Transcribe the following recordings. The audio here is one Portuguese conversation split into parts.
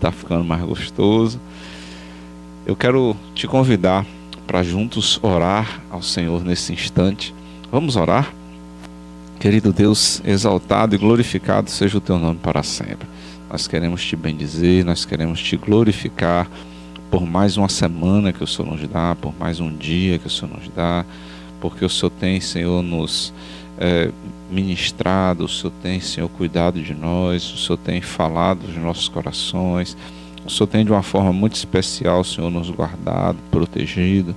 está ficando mais gostoso. Eu quero te convidar para juntos orar ao Senhor nesse instante. Vamos orar? Querido Deus, exaltado e glorificado seja o teu nome para sempre. Nós queremos te bendizer, nós queremos te glorificar por mais uma semana que o Senhor nos dá, por mais um dia que o Senhor nos dá, porque o Senhor tem, Senhor, nos ministrado, o Senhor tem, Senhor, cuidado de nós, o Senhor tem falado dos nossos corações, o Senhor tem de uma forma muito especial, Senhor, nos guardado, protegido.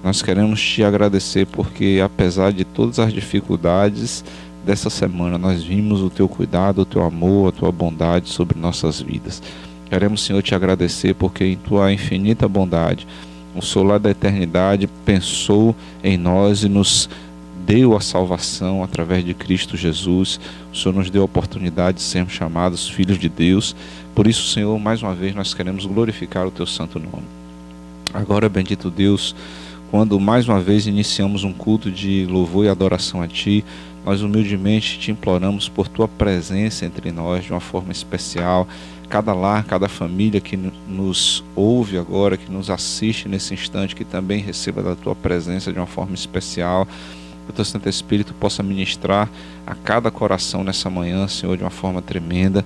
Nós queremos te agradecer porque, apesar de todas as dificuldades dessa semana, nós vimos o teu cuidado, o teu amor, a tua bondade sobre nossas vidas. Queremos, Senhor, te agradecer porque em tua infinita bondade, o Senhor lá da eternidade pensou em nós e nos deu a salvação através de Cristo Jesus. O Senhor nos deu a oportunidade de sermos chamados filhos de Deus. Por isso, Senhor, mais uma vez nós queremos glorificar o teu santo nome. Agora, bendito Deus, quando mais uma vez iniciamos um culto de louvor e adoração a Ti, nós humildemente te imploramos por Tua presença entre nós de uma forma especial. Cada lar, cada família que nos ouve agora, que nos assiste nesse instante, que também receba da Tua presença de uma forma especial. Que o Teu Santo Espírito possa ministrar a cada coração nessa manhã, Senhor, de uma forma tremenda.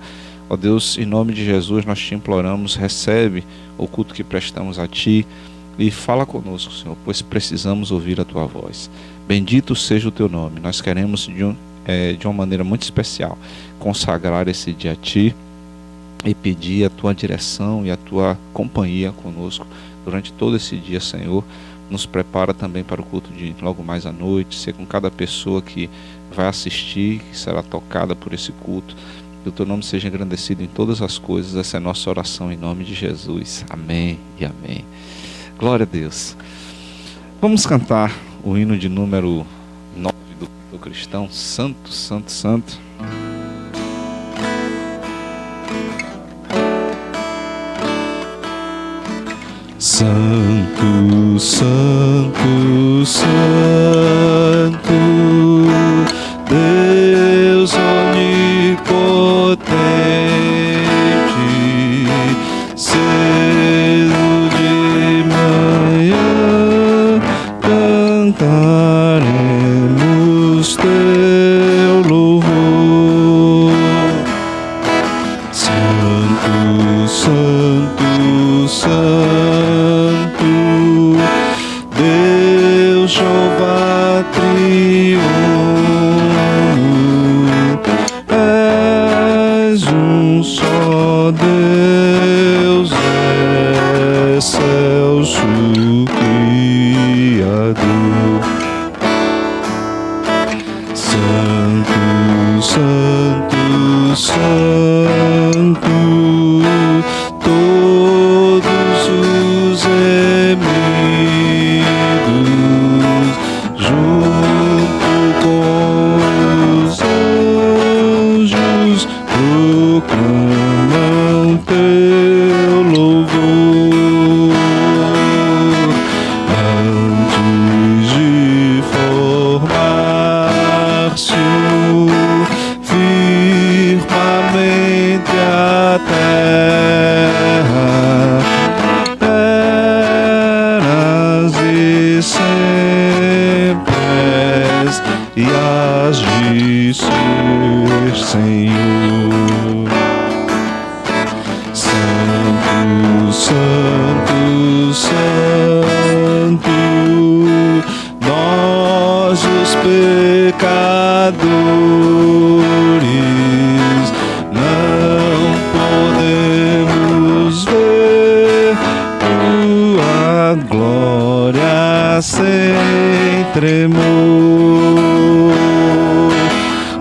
Ó Deus, em nome de Jesus nós te imploramos, recebe o culto que prestamos a Ti e fala conosco, Senhor, pois precisamos ouvir a Tua voz. Bendito seja o Teu nome. Nós queremos de uma maneira muito especial consagrar esse dia a Ti e pedir a Tua direção e a Tua companhia conosco durante todo esse dia, Senhor. Nos prepara também para o culto de logo mais à noite, ser com cada pessoa que vai assistir, que será tocada por esse culto. Que o Teu nome seja engrandecido em todas as coisas. Essa é a nossa oração em nome de Jesus. Amém e amém. Glória a Deus. Vamos cantar o hino de número 9 do cristão. Santo, Santo, Santo. Santo, Santo, Santo, Deus onipotente, cedo de manhã cantaremos teu louvor. Santo, Santo, Santo, Deus Jeová triunfo, és um só Deus, excelso Criador. Santo, Santo, Santo, todos os remidos junto com os anjos proclamam teu louvor. Antes de formar-se o firmamente a terra, eras e sempre és e hás de ser, Senhor. Santo, Santo, Santo, nós os pecadores não podemos ver tua glória sem tremor.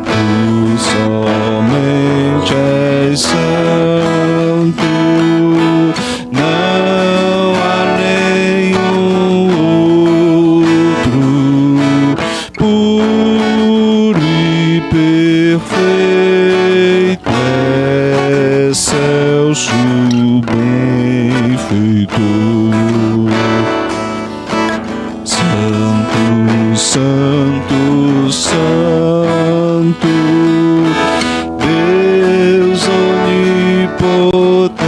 Tu somente és santo, não há nenhum outro puro e perfeito, excelso benfeitor. Santo, Santo, Santo, Deus onipotente,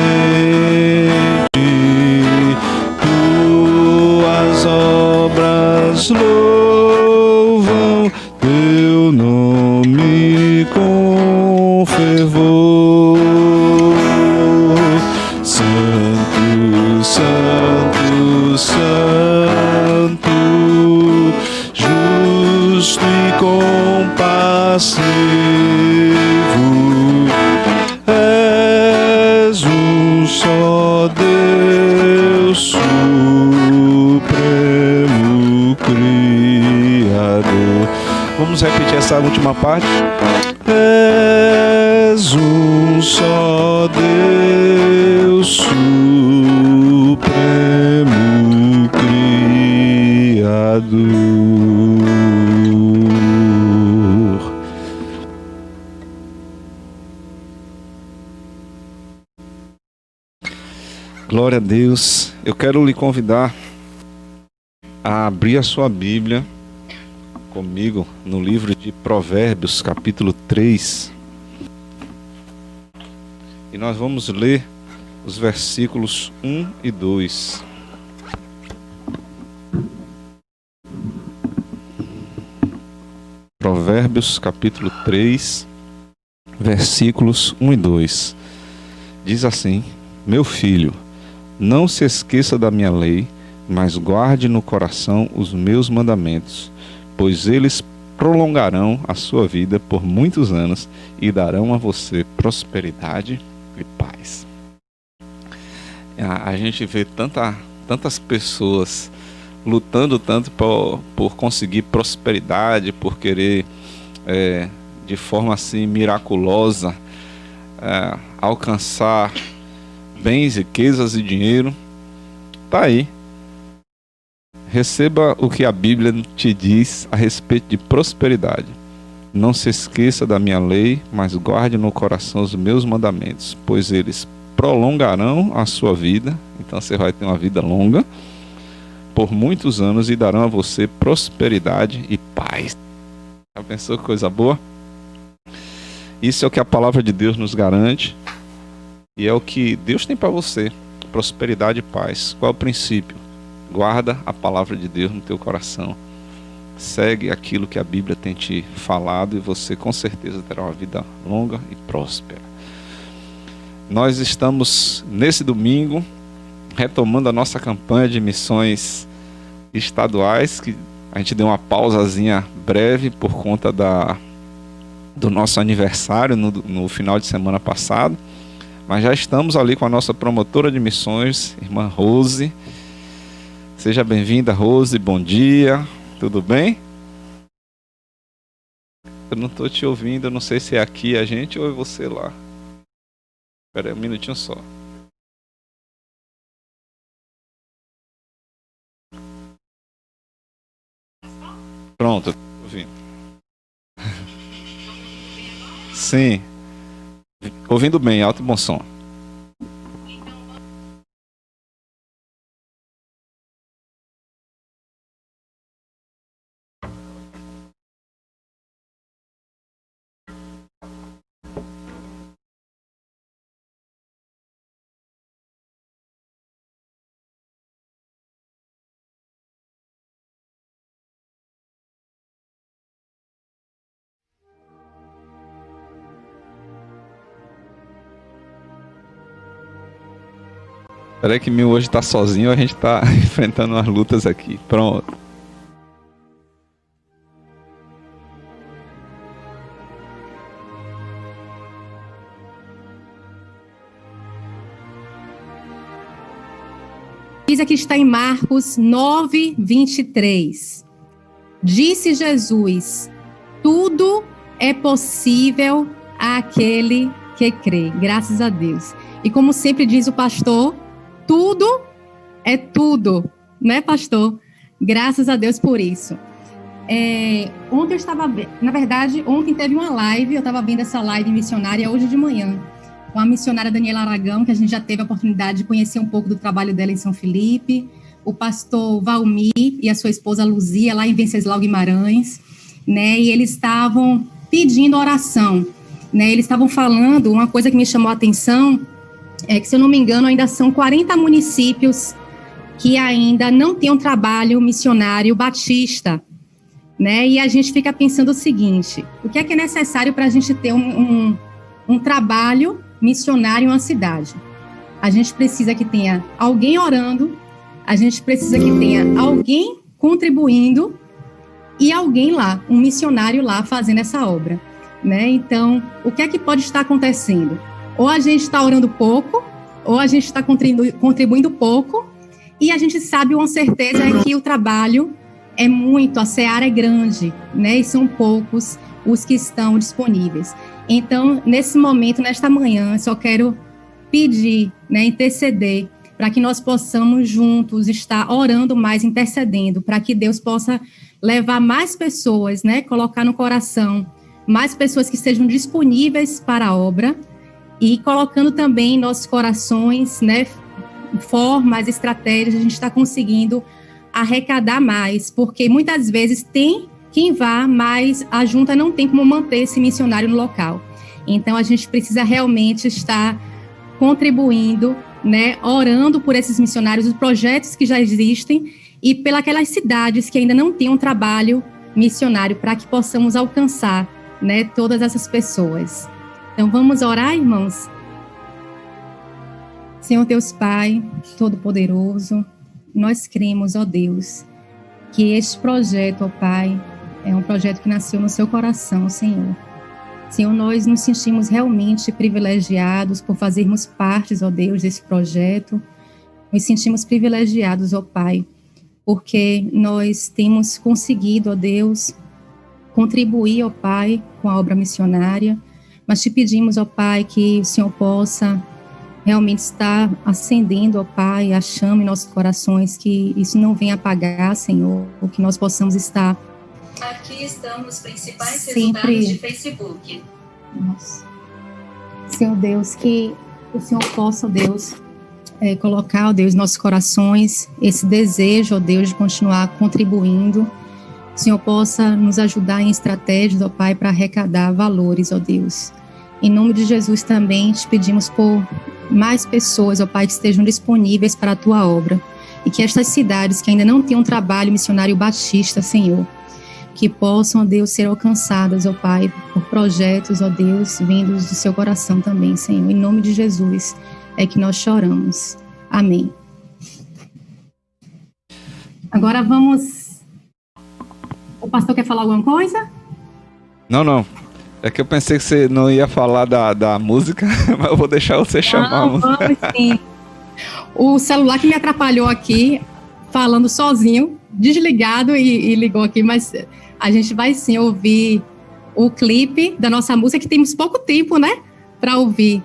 tuas obras louvam teu nome com fervor. Santo, Santo, Santo, justo e compassivo, és um só Deus supremo Criador. Vamos repetir essa última parte. És um só Deus supremo Criador. Glória a Deus. Eu quero lhe convidar a abrir a sua Bíblia comigo no livro de Provérbios, capítulo 3. E nós vamos ler os versículos 1 e 2. Provérbios, capítulo 3, versículos 1 e 2. Diz assim: Meu filho, não se esqueça da minha lei, mas guarde no coração os meus mandamentos, pois eles prolongarão a sua vida por muitos anos e darão a você prosperidade e paz. A gente vê tantas pessoas lutando tanto por conseguir prosperidade, por querer de forma assim miraculosa alcançar bens, riquezas e dinheiro. Tá aí. Receba o que a Bíblia te diz a respeito de prosperidade. Não se esqueça da minha lei, mas guarde no coração os meus mandamentos, pois eles prolongarão a sua vida. Então você vai ter uma vida longa por muitos anos e darão a você prosperidade e paz. Já pensou que coisa boa? Isso é o que a palavra de Deus nos garante e é o que Deus tem para você: prosperidade e paz. Qual é o princípio? Guarda a palavra de Deus no teu coração. Segue aquilo que a Bíblia tem te falado e você com certeza terá uma vida longa e próspera. Nós estamos nesse domingo retomando a nossa campanha de missões estaduais, que a gente deu uma pausazinha breve por conta do nosso aniversário no final de semana passado, mas já estamos ali com a nossa promotora de missões, irmã Rose. Seja bem-vinda, Rose, bom dia, tudo bem? Eu não estou te ouvindo, eu não sei se é aqui a gente ou é você lá. Espera aí um minutinho só. Pronto, estou ouvindo. Sim, ouvindo bem, alto e bom som. Espera aí que Mil hoje está sozinho, a gente está enfrentando umas lutas aqui. Pronto. Diz aqui, está em Marcos 9, 23. Disse Jesus: tudo é possível àquele que crê. Graças a Deus. E como sempre diz o pastor, tudo é tudo, né, pastor? Graças a Deus por isso. Ontem eu estava, na verdade, ontem teve uma live, eu estava vendo essa live missionária hoje de manhã, com a missionária Daniela Aragão, que a gente já teve a oportunidade de conhecer um pouco do trabalho dela em São Felipe, o pastor Valmir e a sua esposa Luzia, lá em Venceslau Guimarães, né, e eles estavam pedindo oração, né, eles estavam falando, uma coisa que me chamou a atenção, que, se eu não me engano, ainda são 40 municípios que ainda não têm um trabalho missionário batista, né? E a gente fica pensando o seguinte: o que é necessário para a gente ter um trabalho missionário em uma cidade? A gente precisa que tenha alguém orando, a gente precisa que tenha alguém contribuindo e alguém lá, um missionário lá fazendo essa obra, né? Então, o que é que pode estar acontecendo? Ou a gente está orando pouco, ou a gente está contribuindo pouco, e a gente sabe com certeza que o trabalho é muito, a seara é grande, né? E são poucos os que estão disponíveis. Então, nesse momento, nesta manhã, só quero pedir, né, interceder, para que nós possamos juntos estar orando mais, intercedendo, para que Deus possa levar mais pessoas, né, colocar no coração mais pessoas que estejam disponíveis para a obra, e colocando também em nossos corações, né, formas, estratégias, a gente está conseguindo arrecadar mais, porque muitas vezes tem quem vá, mas a junta não tem como manter esse missionário no local. Então, a gente precisa realmente estar contribuindo, né, orando por esses missionários, os projetos que já existem, e pelas cidades que ainda não têm um trabalho missionário, para que possamos alcançar, né, todas essas pessoas. Então, vamos orar, irmãos? Senhor Deus Pai, Todo-Poderoso, nós cremos, ó Deus, que este projeto, ó Pai, é um projeto que nasceu no seu coração, Senhor. Senhor, nós nos sentimos realmente privilegiados por fazermos parte, ó Deus, desse projeto. Nos sentimos privilegiados, ó Pai, porque nós temos conseguido, ó Deus, contribuir, ó Pai, com a obra missionária, mas te pedimos, ó Pai, que o Senhor possa realmente estar acendendo, ó Pai, a chama em nossos corações, que isso não venha apagar, Senhor, que nós possamos estar... Aqui estão os principais sempre... resultados de Facebook. Nossa. Senhor Deus, que o Senhor possa, ó Deus, colocar, ó Deus, em nossos corações esse desejo, ó Deus, de continuar contribuindo. O Senhor possa nos ajudar em estratégias, ó Pai, para arrecadar valores, ó Deus. Em nome de Jesus também te pedimos por mais pessoas, ó Pai, que estejam disponíveis para a Tua obra, e que estas cidades que ainda não têm um trabalho missionário batista, Senhor, que possam, ó Deus, ser alcançadas, ó Pai, por projetos, ó Deus, vindos do seu coração também, Senhor. Em nome de Jesus é que nós choramos. Amém. Agora vamos... O pastor quer falar alguma coisa? Não. É que eu pensei que você não ia falar da música, mas eu vou deixar você chamar a música. Vamos sim. O celular que me atrapalhou aqui, falando sozinho, desligado e ligou aqui, mas a gente vai sim ouvir o clipe da nossa música, que temos pouco tempo, né, para ouvir.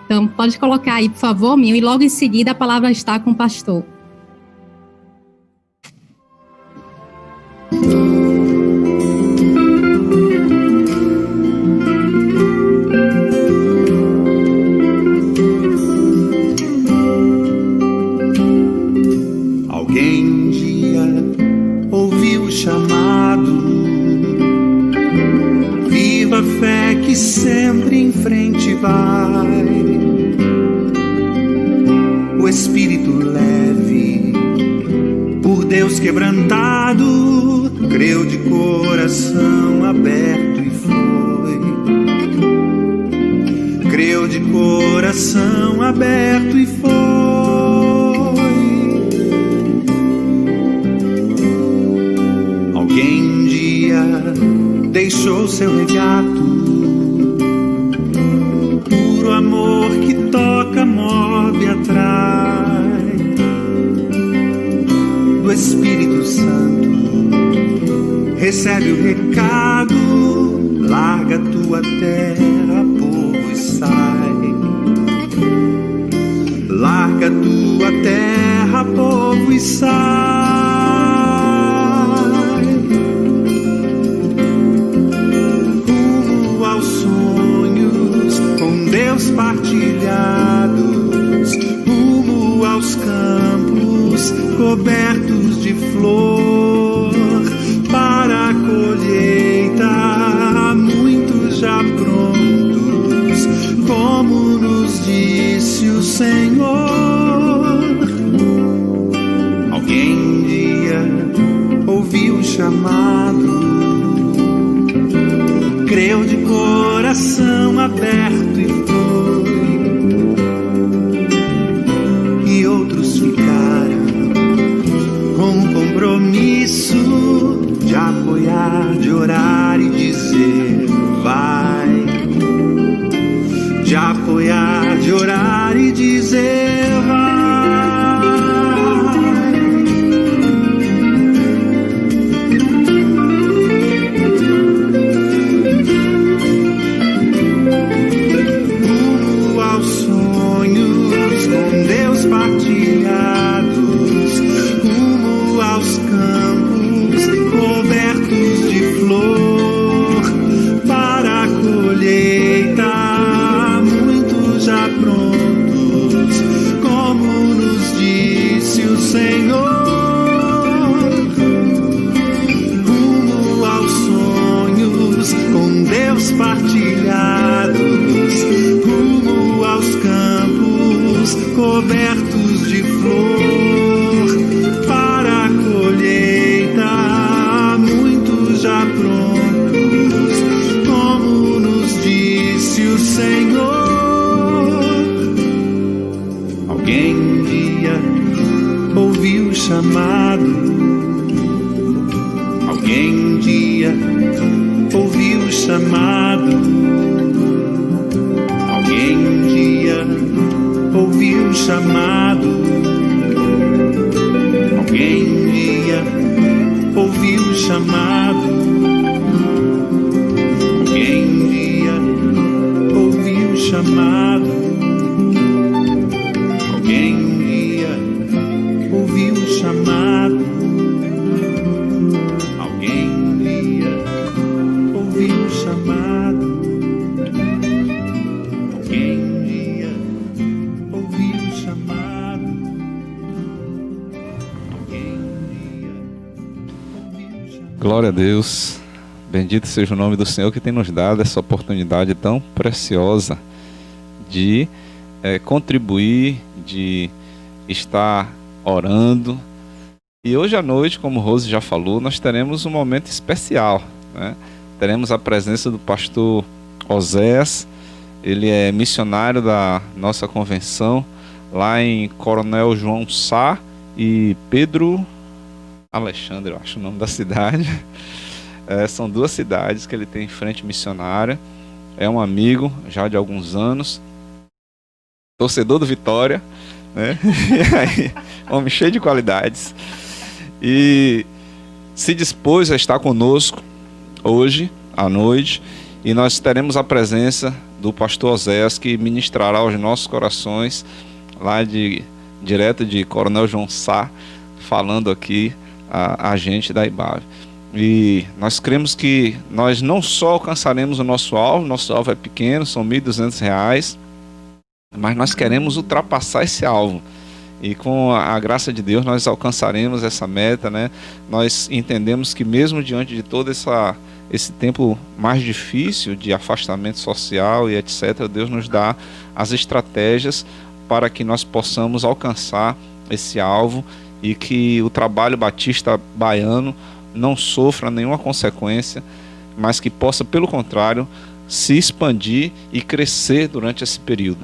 Então, pode colocar aí, por favor, Minho, e logo em seguida a palavra está com o pastor. Alguém um dia ouviu o chamado, viva a fé que sempre em frente vai. O espírito leve, por Deus quebrantado, creu de coração aberto e foi. Creu de coração aberto e foi. Alguém um dia deixou seu regato, puro amor que toca, move, atrai. Do Espírito Santo recebe o recado, larga tua terra, povo, e sai. Larga tua terra, povo, e sai. Deus partilhados, rumo aos campos cobertos de flor, para a colheita, muitos já prontos, como nos disse o Senhor. chamado, creu de coração aberto e foi. E outros ficaram com um compromisso de apoiar, de orar e dizer vai. De apoiar, de orar e dizer vai. Rumo aos sonhos com Deus partilhados, rumo aos campos cobertos de flor, para a colheita muitos já prontos, como nos disse o Senhor. Rumo aos sonhos com Deus partilhados, rumo aos campos cobertos de flor, para a colheita muitos já prontos, como nos disse o Senhor. Alguém um dia ouviu o chamado, alguém um dia ouviu o chamado, alguém um dia ouviu o chamado, alguém um dia ouviu o chamado, alguém um dia ouviu o chamado, alguém um dia ouviu o chamado, alguém um dia ouviu o chamado, alguém um dia ouviu o chamado, alguém um dia ouviu o chamado. Glória a Deus. Bendito seja o nome do Senhor que tem nos dado essa oportunidade tão preciosa de contribuir, de estar orando. E hoje à noite, como Rose já falou, nós teremos um momento especial, né? Teremos a presença do pastor Oséias. Ele é missionário da nossa convenção lá em Coronel João Sá e Pedro Alexandre, eu acho o nome da cidade. São duas cidades que ele tem em frente missionária. É um amigo já de alguns anos, torcedor do Vitória, né? E aí, homem cheio de qualidades. E se dispôs a estar conosco hoje à noite, e nós teremos a presença do pastor Oséias, que ministrará aos nossos corações lá direto de Coronel João Sá, falando aqui a gente da IBAV. E nós cremos que nós não só alcançaremos o nosso alvo é pequeno, são R$ 1.200, mas nós queremos ultrapassar esse alvo. E com a graça de Deus nós alcançaremos essa meta, né? Nós entendemos que mesmo diante de todo esse tempo mais difícil de afastamento social e etc., Deus nos dá as estratégias para que nós possamos alcançar esse alvo e que o trabalho batista baiano não sofra nenhuma consequência, mas que possa, pelo contrário, se expandir e crescer durante esse período.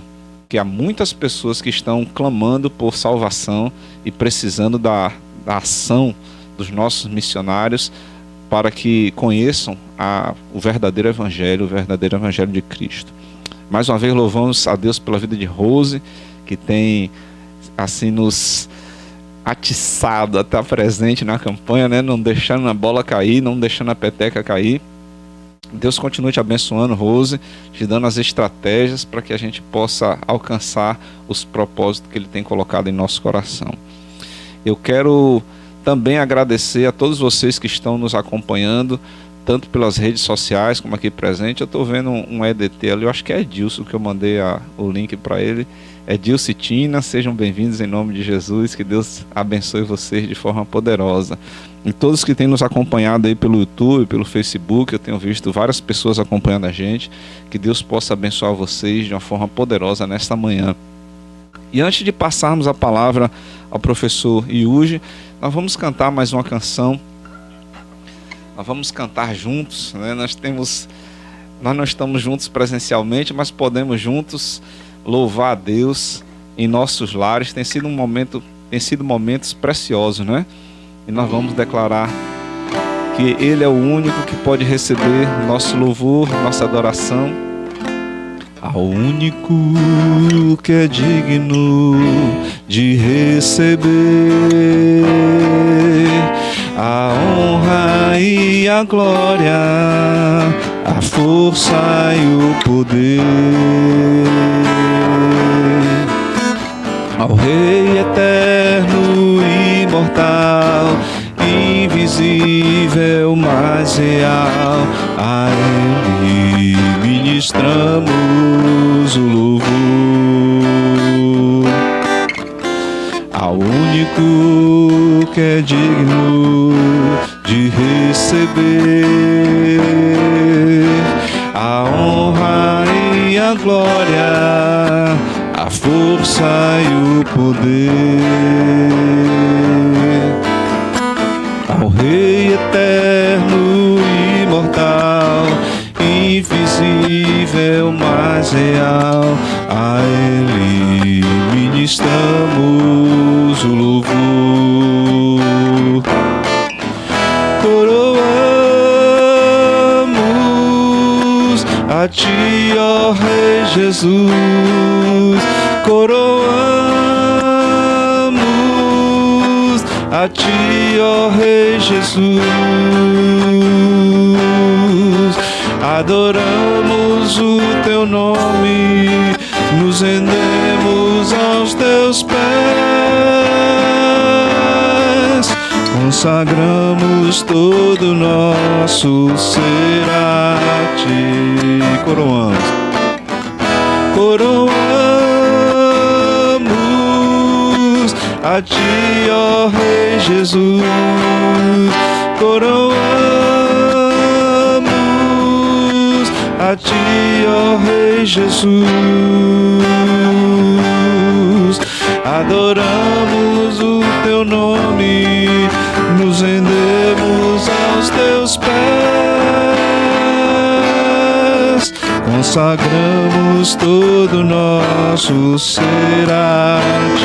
Que há muitas pessoas que estão clamando por salvação e precisando da ação dos nossos missionários para que conheçam o verdadeiro evangelho de Cristo. Mais uma vez louvamos a Deus pela vida de Rose, que tem assim nos atiçado a estar presente na campanha, né? Não deixando a bola cair, não deixando a peteca cair. Deus continue te abençoando, Rose, te dando as estratégias para que a gente possa alcançar os propósitos que Ele tem colocado em nosso coração. Eu quero também agradecer a todos vocês que estão nos acompanhando, tanto pelas redes sociais como aqui presente. Eu estou vendo um EDT ali, eu acho que é Edilson, que eu mandei o link para ele. Edilson e Tina, sejam bem-vindos em nome de Jesus, que Deus abençoe vocês de forma poderosa. E todos que têm nos acompanhado aí pelo YouTube, pelo Facebook, eu tenho visto várias pessoas acompanhando a gente, que Deus possa abençoar vocês de uma forma poderosa nesta manhã. E antes de passarmos a palavra ao professor Iuji, nós vamos cantar mais uma canção nós vamos cantar juntos, né? Nós não estamos juntos presencialmente, mas podemos juntos louvar a Deus em nossos lares. Tem sido momentos preciosos, né? E nós vamos declarar que Ele é o único que pode receber nosso louvor, nossa adoração. Ao único que é digno de receber a honra e a glória, a força e o poder. Ao Rei eterno e imortal, invisível, mas real, a Ele ministramos o louvor. Ao único que é digno de receber a honra e a glória, a força e o poder. Ao Rei eterno e imortal, invisível, mas real, a Ele ministramos o louvor. Coroamos a Ti, ó Rei Jesus, coroamos a Ti, ó Rei Jesus, adoramos o Teu nome, nos rendemos aos Teus pés, consagramos todo o nosso ser a Ti. Coroamos a Ti, ó Rei Jesus, coroamos a Ti, ó Rei Jesus, adoramos o Teu nome, nos rendemos aos Teus pés, consagramos todo o nosso ser a Ti.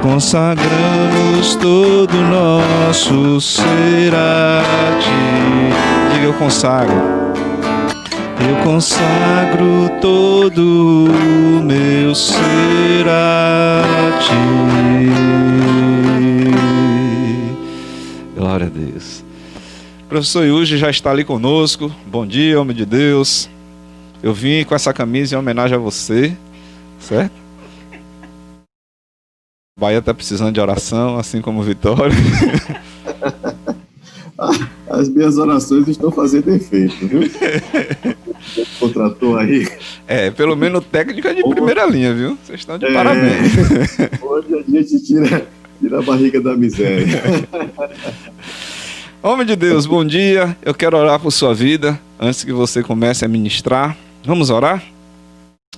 Consagramos todo o nosso ser a Ti. Diga: eu consagro. Eu consagro todo o meu ser a Ti. Glória a Deus. O professor Yuji já está ali conosco. Bom dia, homem de Deus. Eu vim com essa camisa em homenagem a você, certo? O Bahia está precisando de oração, assim como o Vitória. As minhas orações estão fazendo efeito, viu? Contratou aí. Pelo menos técnica de primeira linha, viu? Vocês estão de parabéns. Hoje a gente tira a barriga da miséria. Homem de Deus, bom dia. Eu quero orar por sua vida antes que você comece a ministrar. Vamos orar?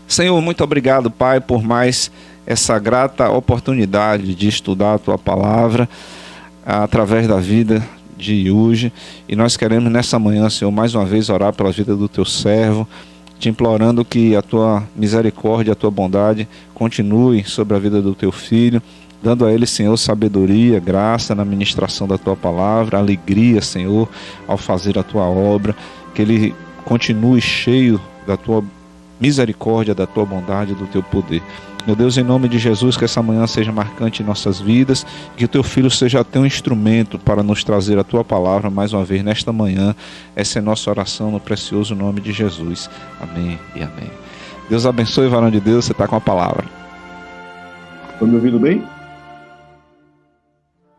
Senhor, muito obrigado, Pai, por mais essa grata oportunidade de estudar a Tua palavra através da vida de Yuji. E nós queremos nessa manhã, Senhor, mais uma vez orar pela vida do Teu servo, te implorando que a Tua misericórdia, a Tua bondade continue sobre a vida do Teu filho, dando a ele, Senhor, sabedoria, graça na ministração da Tua palavra, alegria, Senhor, ao fazer a Tua obra, que ele continue cheio da Tua misericórdia, da Tua bondade, do Teu poder. Meu Deus, em nome de Jesus, que essa manhã seja marcante em nossas vidas, que o Teu Filho seja Teu instrumento para nos trazer a Tua palavra mais uma vez nesta manhã. Essa é nossa oração no precioso nome de Jesus. Amém e amém. Deus abençoe, varão de Deus, você está com a palavra. Estão me ouvindo bem?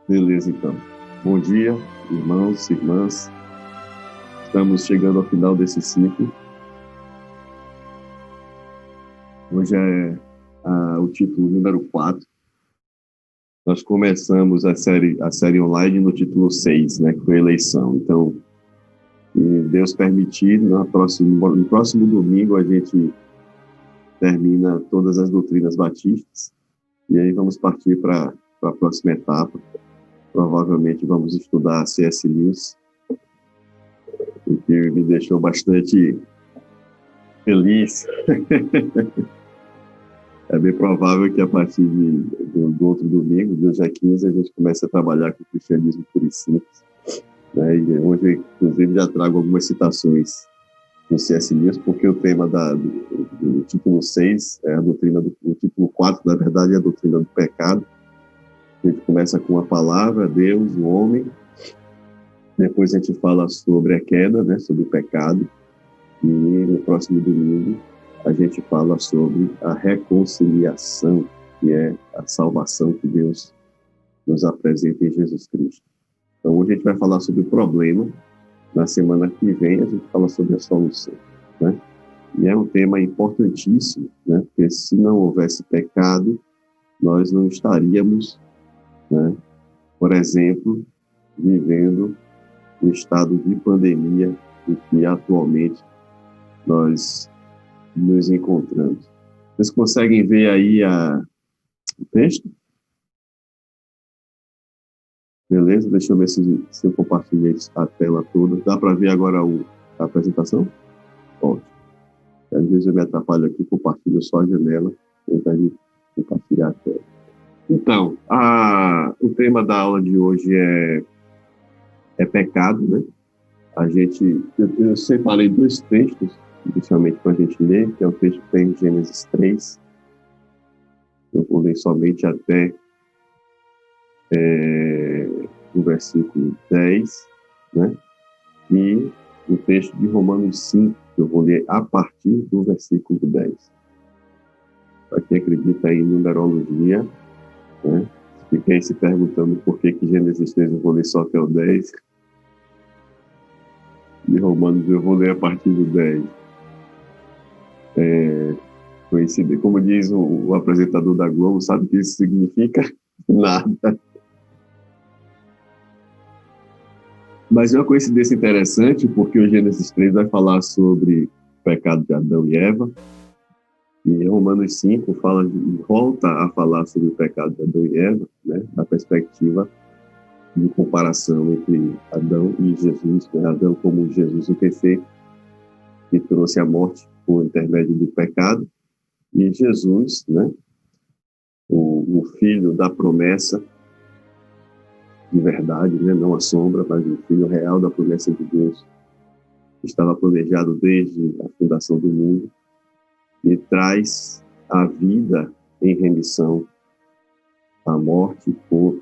Beleza, então. Bom dia, irmãos e irmãs. Estamos chegando ao final desse ciclo. Hoje é o título número 4. Nós começamos a série online no título 6, né, que foi eleição. Então, se Deus permitir, no próximo domingo a gente termina todas as doutrinas batistas e aí vamos partir para a próxima etapa, Provavelmente vamos estudar C.S. Lewis, o que me deixou bastante feliz. É bem provável que a partir do outro domingo, dia 15, a gente comece a trabalhar com o cristianismo puro e simples. Né? E hoje, inclusive, já trago algumas citações do C.S. Lewis, porque o tema do título 6 é a doutrina o título 4, na verdade, é a doutrina do pecado. A gente começa com a palavra, Deus, o homem. Depois a gente fala sobre a queda, né, sobre o pecado. E no próximo domingo a gente fala sobre a reconciliação, que é a salvação que Deus nos apresenta em Jesus Cristo. Então hoje a gente vai falar sobre o problema. Na semana que vem a gente fala sobre a solução, né? E é um tema importantíssimo, né? Porque se não houvesse pecado, nós não estaríamos, né, por exemplo, vivendo o estado de pandemia em que atualmente nós nos encontramos. Vocês conseguem ver aí o texto? Beleza? Deixa eu ver se eu compartilhei a tela toda. Dá para ver agora a apresentação? Ótimo. Às vezes eu me atrapalho aqui, compartilho só a janela, tentar compartilhar a tela. Então, o tema da aula de hoje é pecado, né? Eu separei dois textos, inicialmente para a gente ler, que é o texto que tem em Gênesis 3. Eu vou ler somente até o versículo 10, né? E o texto de Romanos 5, que eu vou ler a partir do versículo 10. Para quem acredita em numerologia, né? Fiquei se perguntando por que Gênesis 3 eu vou ler só até o 10. E Romanos eu vou ler a partir do 10. Coincidir, como diz o apresentador da Globo, sabe o que isso significa? Nada. Mas é uma coincidência interessante, porque o Gênesis 3 vai falar sobre o pecado de Adão e Eva, e Romanos 5 volta a falar sobre o pecado de Adão e Eva, né, na perspectiva de comparação entre Adão e Jesus, né, Adão como Jesus o perfeito, que trouxe a morte por intermédio do pecado, e Jesus, né, o filho da promessa, de verdade, né? Não a sombra, mas o filho real da promessa de Deus, que estava planejado desde a fundação do mundo, e traz a vida em remissão à morte por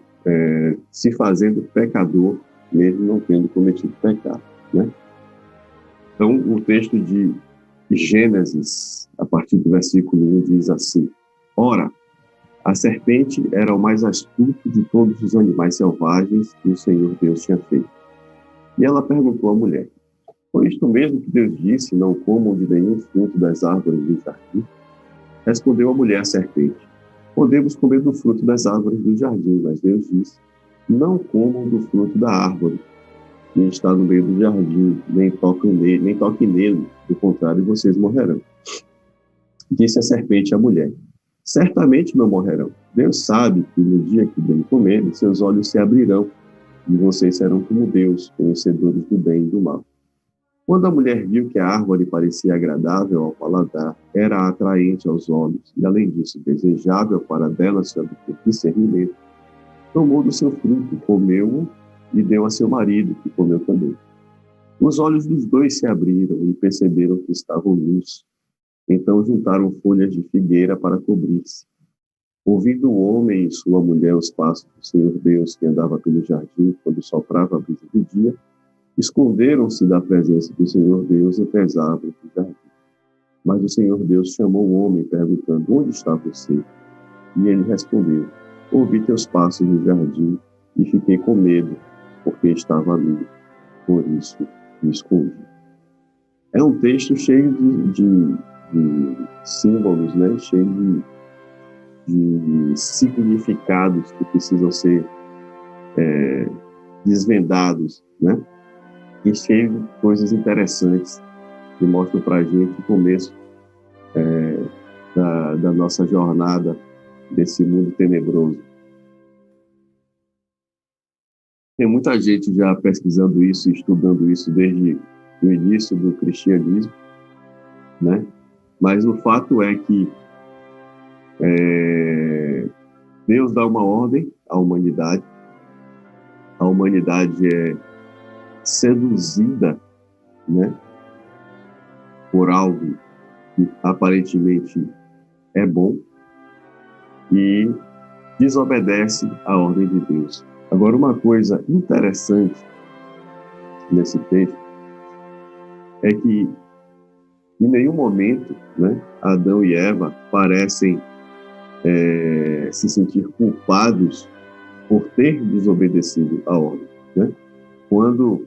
se fazendo pecador, mesmo não tendo cometido pecado, né? Então, o texto de Gênesis, a partir do versículo 1, diz assim: Ora, a serpente era o mais astuto de todos os animais selvagens que o Senhor Deus tinha feito. E ela perguntou à mulher: Foi isto mesmo que Deus disse, não comam de nenhum fruto das árvores do jardim? Respondeu a mulher à serpente: Podemos comer do fruto das árvores do jardim, mas Deus disse: Não comam do fruto da árvore que está no meio do jardim, nem toquem nele, do contrário, vocês morrerão. Disse a serpente à mulher: Certamente não morrerão. Deus sabe que no dia que dele comerem, seus olhos se abrirão e vocês serão como Deus, conhecedores do bem e do mal. Quando a mulher viu que a árvore parecia agradável ao paladar, era atraente aos olhos e, além disso, desejável para dela se obter discernimento, tomou do seu fruto, comeu-o e deu a seu marido, que comeu também. Os olhos dos dois se abriram e perceberam que estavam nus. Então juntaram folhas de figueira para cobrir-se. Ouvindo o homem e sua mulher os passos do Senhor Deus que andava pelo jardim quando soprava a brisa do dia, esconderam-se da presença do Senhor Deus entre as árvores do jardim. Mas o Senhor Deus chamou o homem, perguntando: Onde está você? E ele respondeu: Ouvi teus passos no jardim e fiquei com medo, porque estava nu, por isso me escondi. É um texto cheio de símbolos, né? Cheio de significados que precisam ser desvendados, né? E cheio de coisas interessantes que mostram para a gente o começo da nossa jornada desse mundo tenebroso. Tem muita gente já pesquisando isso e estudando isso desde o início do cristianismo, né? Mas o fato é que Deus dá uma ordem à humanidade, a humanidade é seduzida, né, por algo que aparentemente é bom e desobedece à ordem de Deus. Agora, uma coisa interessante nesse texto é que em nenhum momento, né, Adão e Eva parecem se sentir culpados por ter desobedecido a ordem, né? Quando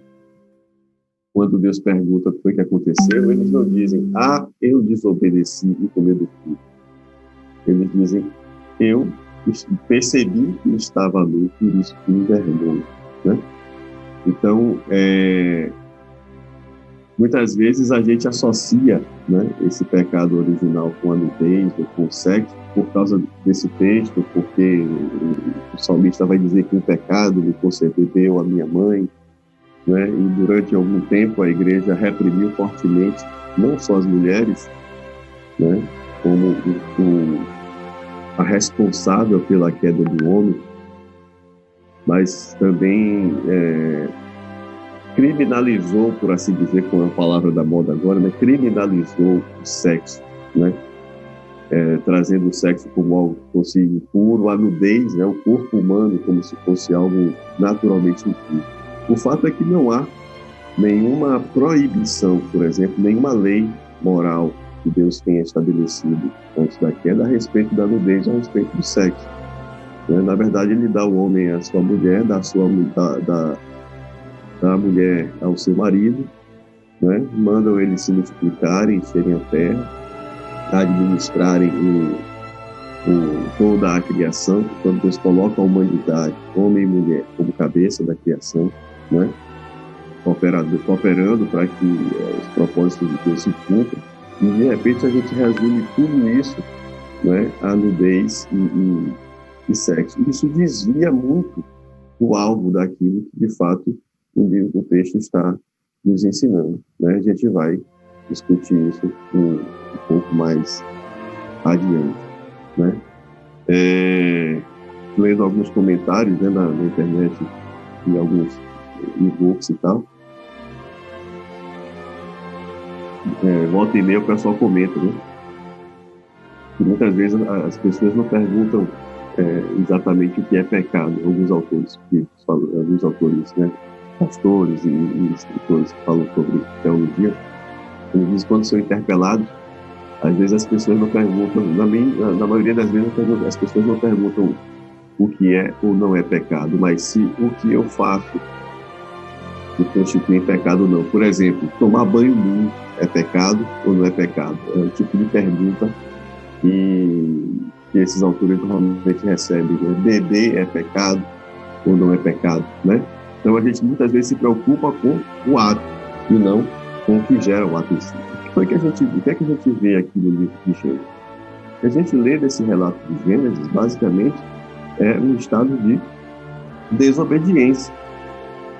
Deus pergunta o que foi que aconteceu, eles não dizem, eu desobedeci e comi do fruto. Eles dizem, eu percebi que estava nu, por isso que me envergonho, né? Então, muitas vezes a gente associa, né, esse pecado original com a nudez ou com o sexo por causa desse texto, porque o salmista vai dizer que o pecado me concebeu a minha mãe, né? E durante algum tempo a igreja reprimiu fortemente não só as mulheres, né, como a responsável pela queda do homem, mas também criminalizou, por assim dizer, com a palavra da moda agora, né, criminalizou o sexo, né, trazendo o sexo como algo que fosse impuro, a nudez, né, o corpo humano como se fosse algo naturalmente impuro. O fato é que não há nenhuma proibição, por exemplo, nenhuma lei moral que Deus tenha estabelecido antes da queda a respeito da nudez, a respeito do sexo. Né? Na verdade, ele dá ao homem a sua mulher, da mulher ao seu marido, né? Mandam eles se multiplicarem, encherem a terra, administrarem toda a criação. Quando Deus coloca a humanidade, homem e mulher, como cabeça da criação, né? Cooperando para que os propósitos de Deus se cumpram, e de repente a gente resume tudo isso, né, a nudez e sexo. Isso desvia muito do alvo daquilo que, de fato, o texto está nos ensinando, né? A gente vai discutir isso um pouco mais adiante, né? Lendo alguns comentários, né, na internet, em alguns e-books e tal, volta e meia o pessoal comenta, né? E muitas vezes as pessoas não perguntam exatamente o que é pecado. Alguns autores, né, pastores e escritores que falam sobre teologia, eles dizem que quando são interpelados, às vezes as pessoas não perguntam, na maioria das vezes as pessoas não perguntam o que é ou não é pecado, mas se o que eu faço me constitui em pecado ou não. Por exemplo, tomar banho nu é pecado ou não é pecado? É o tipo de pergunta que esses autores normalmente recebem, né? Beber é pecado ou não é pecado, né? Então a gente muitas vezes se preocupa com o ato e não com o que gera o ato em si. O que é que a gente vê aqui no livro de Gênesis? O que a gente lê desse relato de Gênesis, basicamente, é um estado de desobediência,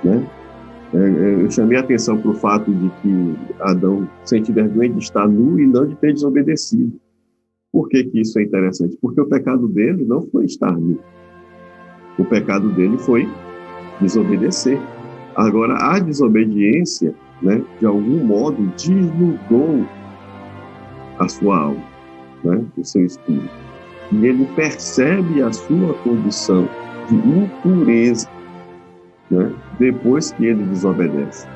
né? Eu chamei a atenção para o fato de que Adão sente vergonha de estar nu e não de ter desobedecido. Por que isso é interessante? Porque o pecado dele não foi estar nu. O pecado dele foi desobedecer. Agora, a desobediência, né, de algum modo, desnudou a sua alma, né, o seu espírito. E ele percebe a sua condição de impureza, né, depois que ele desobedece.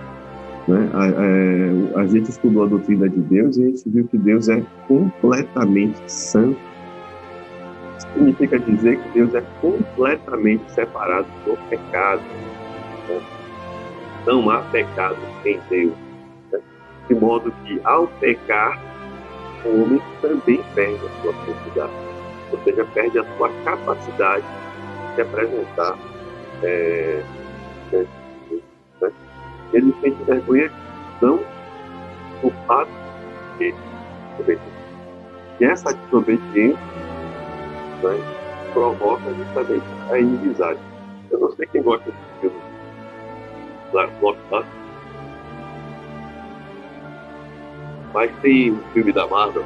Né? A gente estudou a doutrina de Deus e a gente viu que Deus é completamente santo. Significa dizer que Deus é completamente separado do pecado. Né? Não há pecado em Deus. Né? De modo que, ao pecar, o homem também perde a sua santidade. Ou seja, perde a sua capacidade de apresentar né? Ele sente vergonha não do fato de desobediência. E essa desobediência, né, provoca justamente a inimizade. Eu não sei quem gosta de filme blockbuster. Mas tem um filme da Marvel,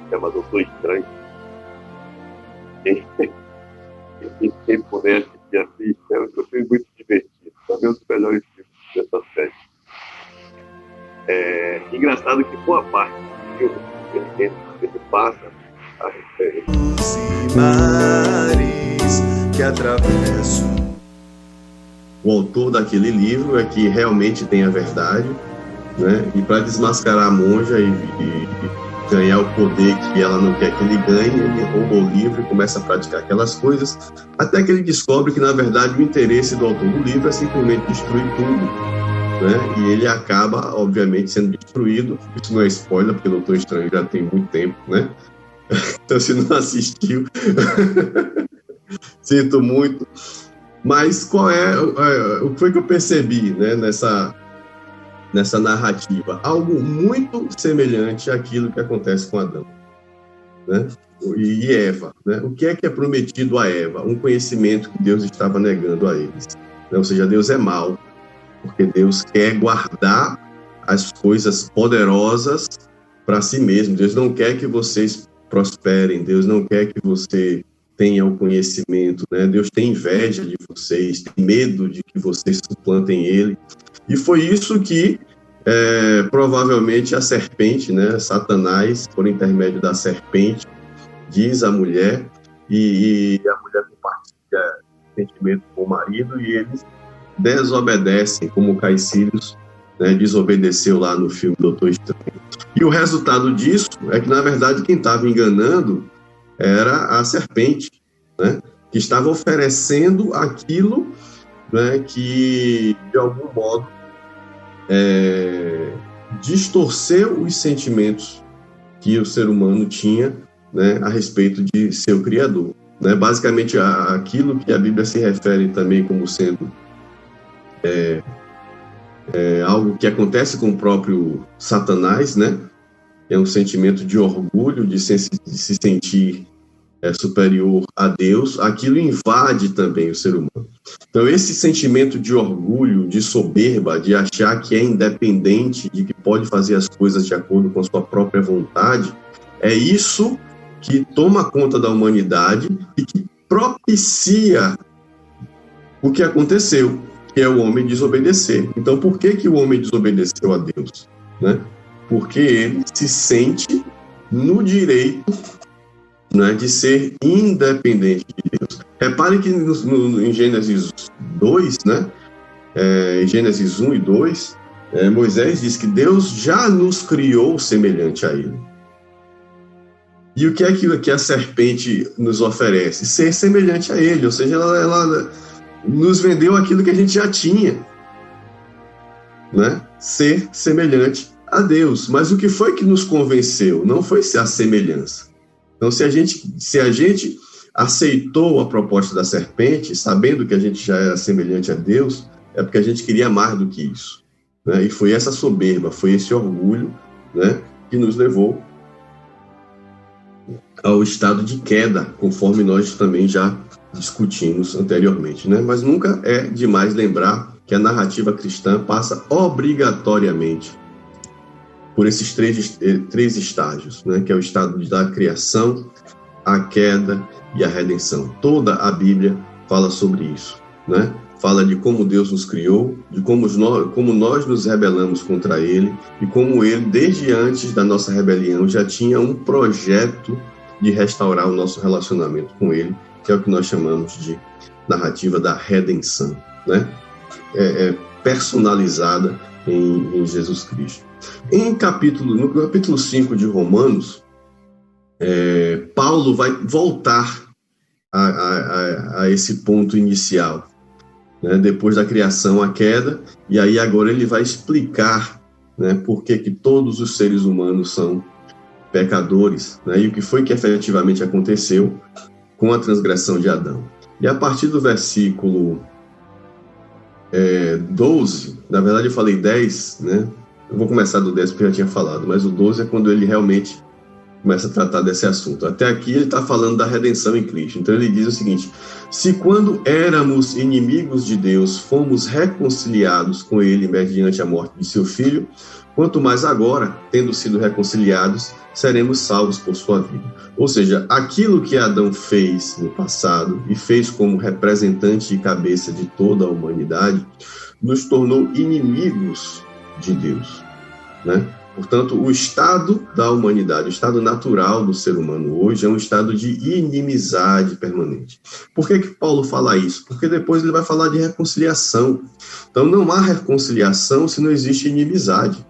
chamado Doutor Estranho. Quem puder assistir, assiste. É um filme muito divertido. Também um dos melhores filmes dessa série. É engraçado que boa parte do filme ele passa a respeito. Os mares que atravesso. O autor daquele livro é que realmente tem a verdade, né? E para desmascarar a monja e ganhar o poder que ela não quer que ele ganhe, ele rouba o livro e começa a praticar aquelas coisas, até que ele descobre que, na verdade, o interesse do autor do livro é simplesmente destruir tudo, né? E ele acaba, obviamente, sendo destruído. Isso não é spoiler, porque o Doutor Estranho já tem muito tempo, né? Então, se não assistiu, sinto muito. Mas o que foi que eu percebi, né, nessa narrativa? Algo muito semelhante àquilo que acontece com Adão, né? E Eva, né? O que é prometido a Eva? Um conhecimento que Deus estava negando a eles, né? Ou seja, Deus é mau, porque Deus quer guardar as coisas poderosas para si mesmo. Deus não quer que vocês prosperem, Deus não quer que você tenha o conhecimento, né? Deus tem inveja de vocês, tem medo de que vocês suplantem Ele. E foi isso que provavelmente a serpente, né? Satanás, por intermédio da serpente, diz à mulher, e a mulher compartilha sentimento com o marido, e eles desobedecem, como Caecilius, né, desobedeceu lá no filme Doutor Estranho. E o resultado disso é que, na verdade, quem estava enganando era a serpente, né, que estava oferecendo aquilo, né, que, de algum modo, distorceu os sentimentos que o ser humano tinha, né, a respeito de seu Criador. Né? Basicamente, aquilo que a Bíblia se refere também como sendo algo que acontece com o próprio Satanás, né? É um sentimento de orgulho, de se sentir superior a Deus. Aquilo invade também o ser humano. Então, esse sentimento de orgulho, de soberba, de achar que é independente, de que pode fazer as coisas de acordo com a sua própria vontade, é isso que toma conta da humanidade e que propicia o que aconteceu, que é o homem desobedecer. Então, por que o homem desobedeceu a Deus? Né? Porque ele se sente no direito, né, de ser independente de Deus. Repare que em Gênesis 2, né, Gênesis 1 e 2, Moisés diz que Deus já nos criou semelhante a ele. E o que é que a serpente nos oferece? Ser semelhante a ele, ou seja, ela nos vendeu aquilo que a gente já tinha, né? Ser semelhante a Deus. Mas o que foi que nos convenceu? Não foi a semelhança. Então, se a gente aceitou a proposta da serpente, sabendo que a gente já era semelhante a Deus, é porque a gente queria mais do que isso, né? E foi essa soberba, foi esse orgulho, né, que nos levou ao estado de queda, conforme nós também já discutimos anteriormente, né? Mas nunca é demais lembrar que a narrativa cristã passa obrigatoriamente por esses três estágios, né? Que é o estado da criação, a queda e a redenção. Toda a Bíblia fala sobre isso, né? Fala de como Deus nos criou, de como nós nos rebelamos contra Ele e como Ele, desde antes da nossa rebelião, já tinha um projeto de restaurar o nosso relacionamento com Ele, que é o que nós chamamos de narrativa da redenção, né? Personalizada em Jesus Cristo. No capítulo 5 de Romanos, Paulo vai voltar a esse ponto inicial, né? Depois da criação, a queda, e aí agora ele vai explicar, né, por que todos os seres humanos são pecadores, né, e o que foi que efetivamente aconteceu com a transgressão de Adão. E a partir do versículo 12, na verdade eu falei 10, né? Eu vou começar do 10 porque eu já tinha falado, mas o 12 é quando ele realmente começa a tratar desse assunto. Até aqui ele está falando da redenção em Cristo. Então ele diz o seguinte: se quando éramos inimigos de Deus, fomos reconciliados com ele mediante a morte de seu filho, quanto mais agora, tendo sido reconciliados, seremos salvos por sua vida. Ou seja, aquilo que Adão fez no passado e fez como representante e cabeça de toda a humanidade, nos tornou inimigos de Deus, né? Portanto, o estado da humanidade, o estado natural do ser humano hoje é um estado de inimizade permanente. Por que Paulo fala isso? Porque depois ele vai falar de reconciliação. Então, não há reconciliação se não existe inimizade,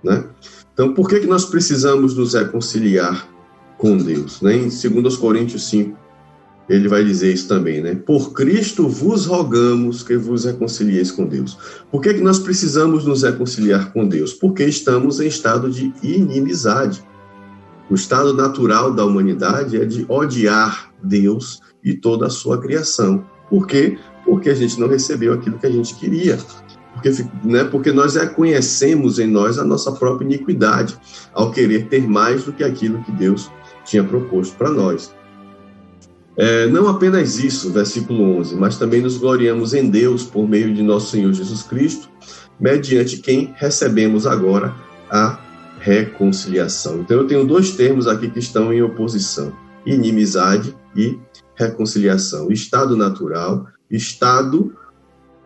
né? Então, por que nós precisamos nos reconciliar com Deus, né? Em 2 Coríntios 5, ele vai dizer isso também, né? Por Cristo vos rogamos que vos reconcilieis com Deus. Por que nós precisamos nos reconciliar com Deus? Porque estamos em estado de inimizade. O estado natural da humanidade é de odiar Deus e toda a sua criação. Por quê? Porque a gente não recebeu aquilo que a gente queria. Porque nós reconhecemos em nós a nossa própria iniquidade, ao querer ter mais do que aquilo que Deus tinha proposto para nós. Não apenas isso, versículo 11, mas também nos gloriamos em Deus por meio de nosso Senhor Jesus Cristo, mediante quem recebemos agora a reconciliação. Então eu tenho dois termos aqui que estão em oposição: inimizade e reconciliação. Estado natural, estado,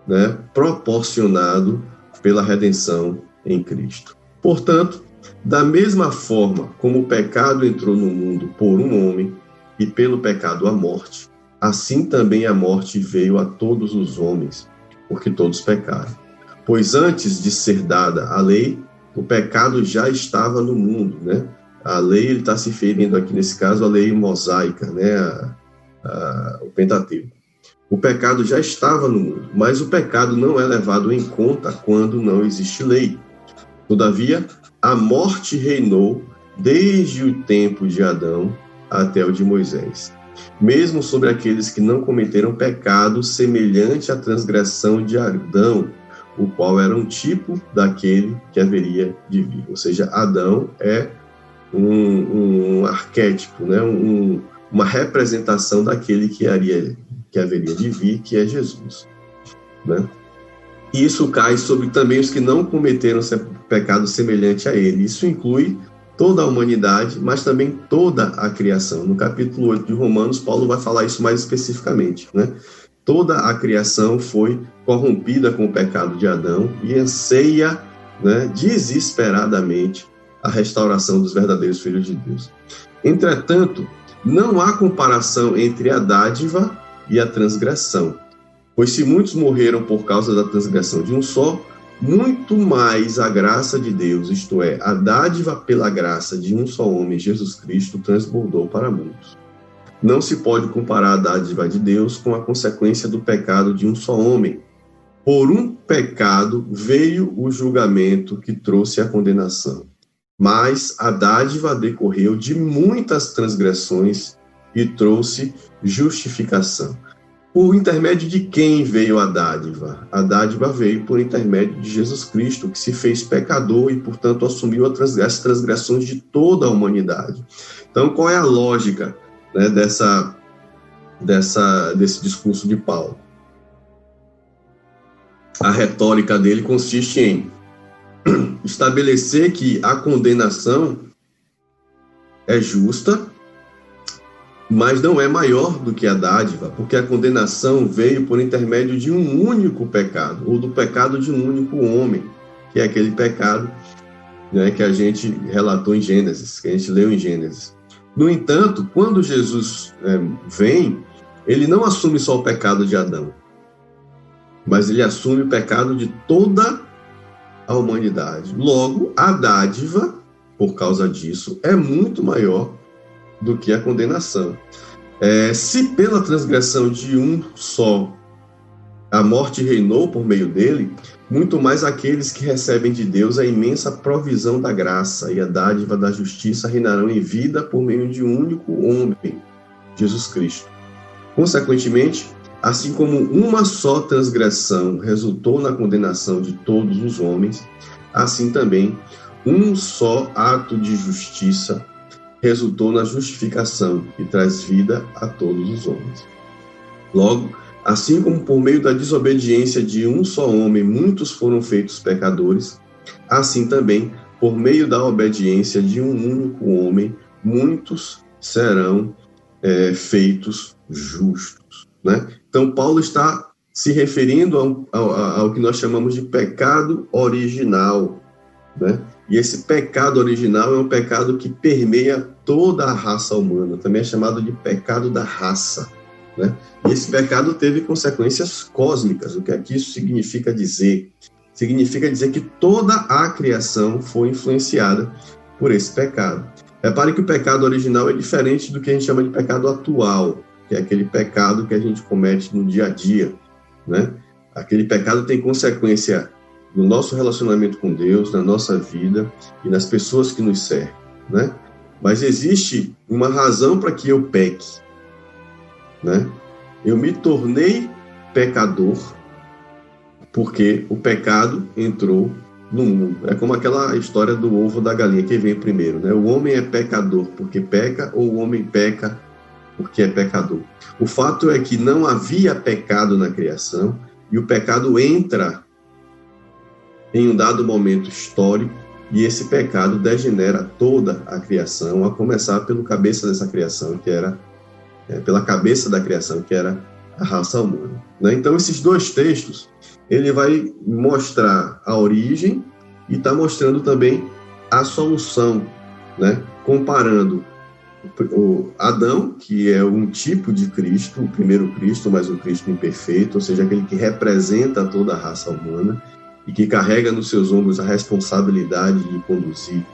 né, proporcionado pela redenção em Cristo. Portanto, da mesma forma como o pecado entrou no mundo por um homem, e pelo pecado a morte, assim também a morte veio a todos os homens, porque todos pecaram. Pois antes de ser dada a lei, o pecado já estava no mundo, né? A lei, ele está se referindo aqui nesse caso à lei mosaica, né? O Pentateuco. O pecado já estava no mundo, mas o pecado não é levado em conta quando não existe lei. Todavia, a morte reinou desde o tempo de Adão até o de Moisés, mesmo sobre aqueles que não cometeram pecado semelhante à transgressão de Adão, o qual era um tipo daquele que haveria de vir. Ou seja, Adão é um arquétipo, né? Uma representação daquele que haveria de vir, que é Jesus, né? E isso cai sobre também os que não cometeram pecado semelhante a ele. Isso inclui toda a humanidade, mas também toda a criação. No capítulo 8 de Romanos, Paulo vai falar isso mais especificamente, né? Toda a criação foi corrompida com o pecado de Adão e anseia, né, desesperadamente a restauração dos verdadeiros filhos de Deus. Entretanto, não há comparação entre a dádiva e a transgressão, pois se muitos morreram por causa da transgressão de um só, muito mais a graça de Deus, isto é, a dádiva pela graça de um só homem, Jesus Cristo, transbordou para muitos. Não se pode comparar a dádiva de Deus com a consequência do pecado de um só homem. Por um pecado veio o julgamento que trouxe a condenação, mas a dádiva decorreu de muitas transgressões e trouxe justificação. Por intermédio de quem veio a dádiva? A dádiva veio por intermédio de Jesus Cristo, que se fez pecador e, portanto, assumiu as transgressões de toda a humanidade. Então, qual é a lógica, né, desse discurso de Paulo? A retórica dele consiste em estabelecer que a condenação é justa, mas não é maior do que a dádiva, porque a condenação veio por intermédio de um único pecado, ou do pecado de um único homem, que é aquele pecado, né, que a gente relatou em Gênesis, que a gente leu em Gênesis. No entanto, quando Jesus vem, ele não assume só o pecado de Adão, mas ele assume o pecado de toda a humanidade. Logo, a dádiva, por causa disso, é muito maior do que a condenação. Se pela transgressão de um só a morte reinou por meio dele, muito mais aqueles que recebem de Deus a imensa provisão da graça e a dádiva da justiça reinarão em vida por meio de um único homem, Jesus Cristo. Consequentemente, assim como uma só transgressão resultou na condenação de todos os homens, assim também um só ato de justiça resultou na justificação e traz vida a todos os homens. Logo, assim como por meio da desobediência de um só homem muitos foram feitos pecadores, assim também, por meio da obediência de um único homem, muitos serão feitos justos, né? Então, Paulo está se referindo ao que nós chamamos de pecado original, né? E esse pecado original é um pecado que permeia toda a raça humana, também é chamado de pecado da raça, né? E esse pecado teve consequências cósmicas. O que aqui isso significa dizer? Significa dizer que toda a criação foi influenciada por esse pecado. Repare que o pecado original é diferente do que a gente chama de pecado atual, que é aquele pecado que a gente comete no dia a dia, né? Aquele pecado tem consequência no nosso relacionamento com Deus, na nossa vida e nas pessoas que nos cercam, né? Mas existe uma razão para que eu peque, né? Eu me tornei pecador porque o pecado entrou no mundo. É como aquela história do ovo ou da galinha, quem vem primeiro, né? O homem é pecador porque peca ou o homem peca porque é pecador? O fato é que não havia pecado na criação e o pecado entra em um dado momento histórico e esse pecado degenera toda a criação, a começar pela cabeça dessa criação, que era pela cabeça da criação, que era a raça humana, né? Então, esses dois textos, ele vai mostrar a origem e está mostrando também a solução, né? Comparando o Adão, que é um tipo de Cristo, o primeiro Cristo, mas o Cristo imperfeito, ou seja, aquele que representa toda a raça humana e que carrega nos seus ombros a responsabilidade de conduzir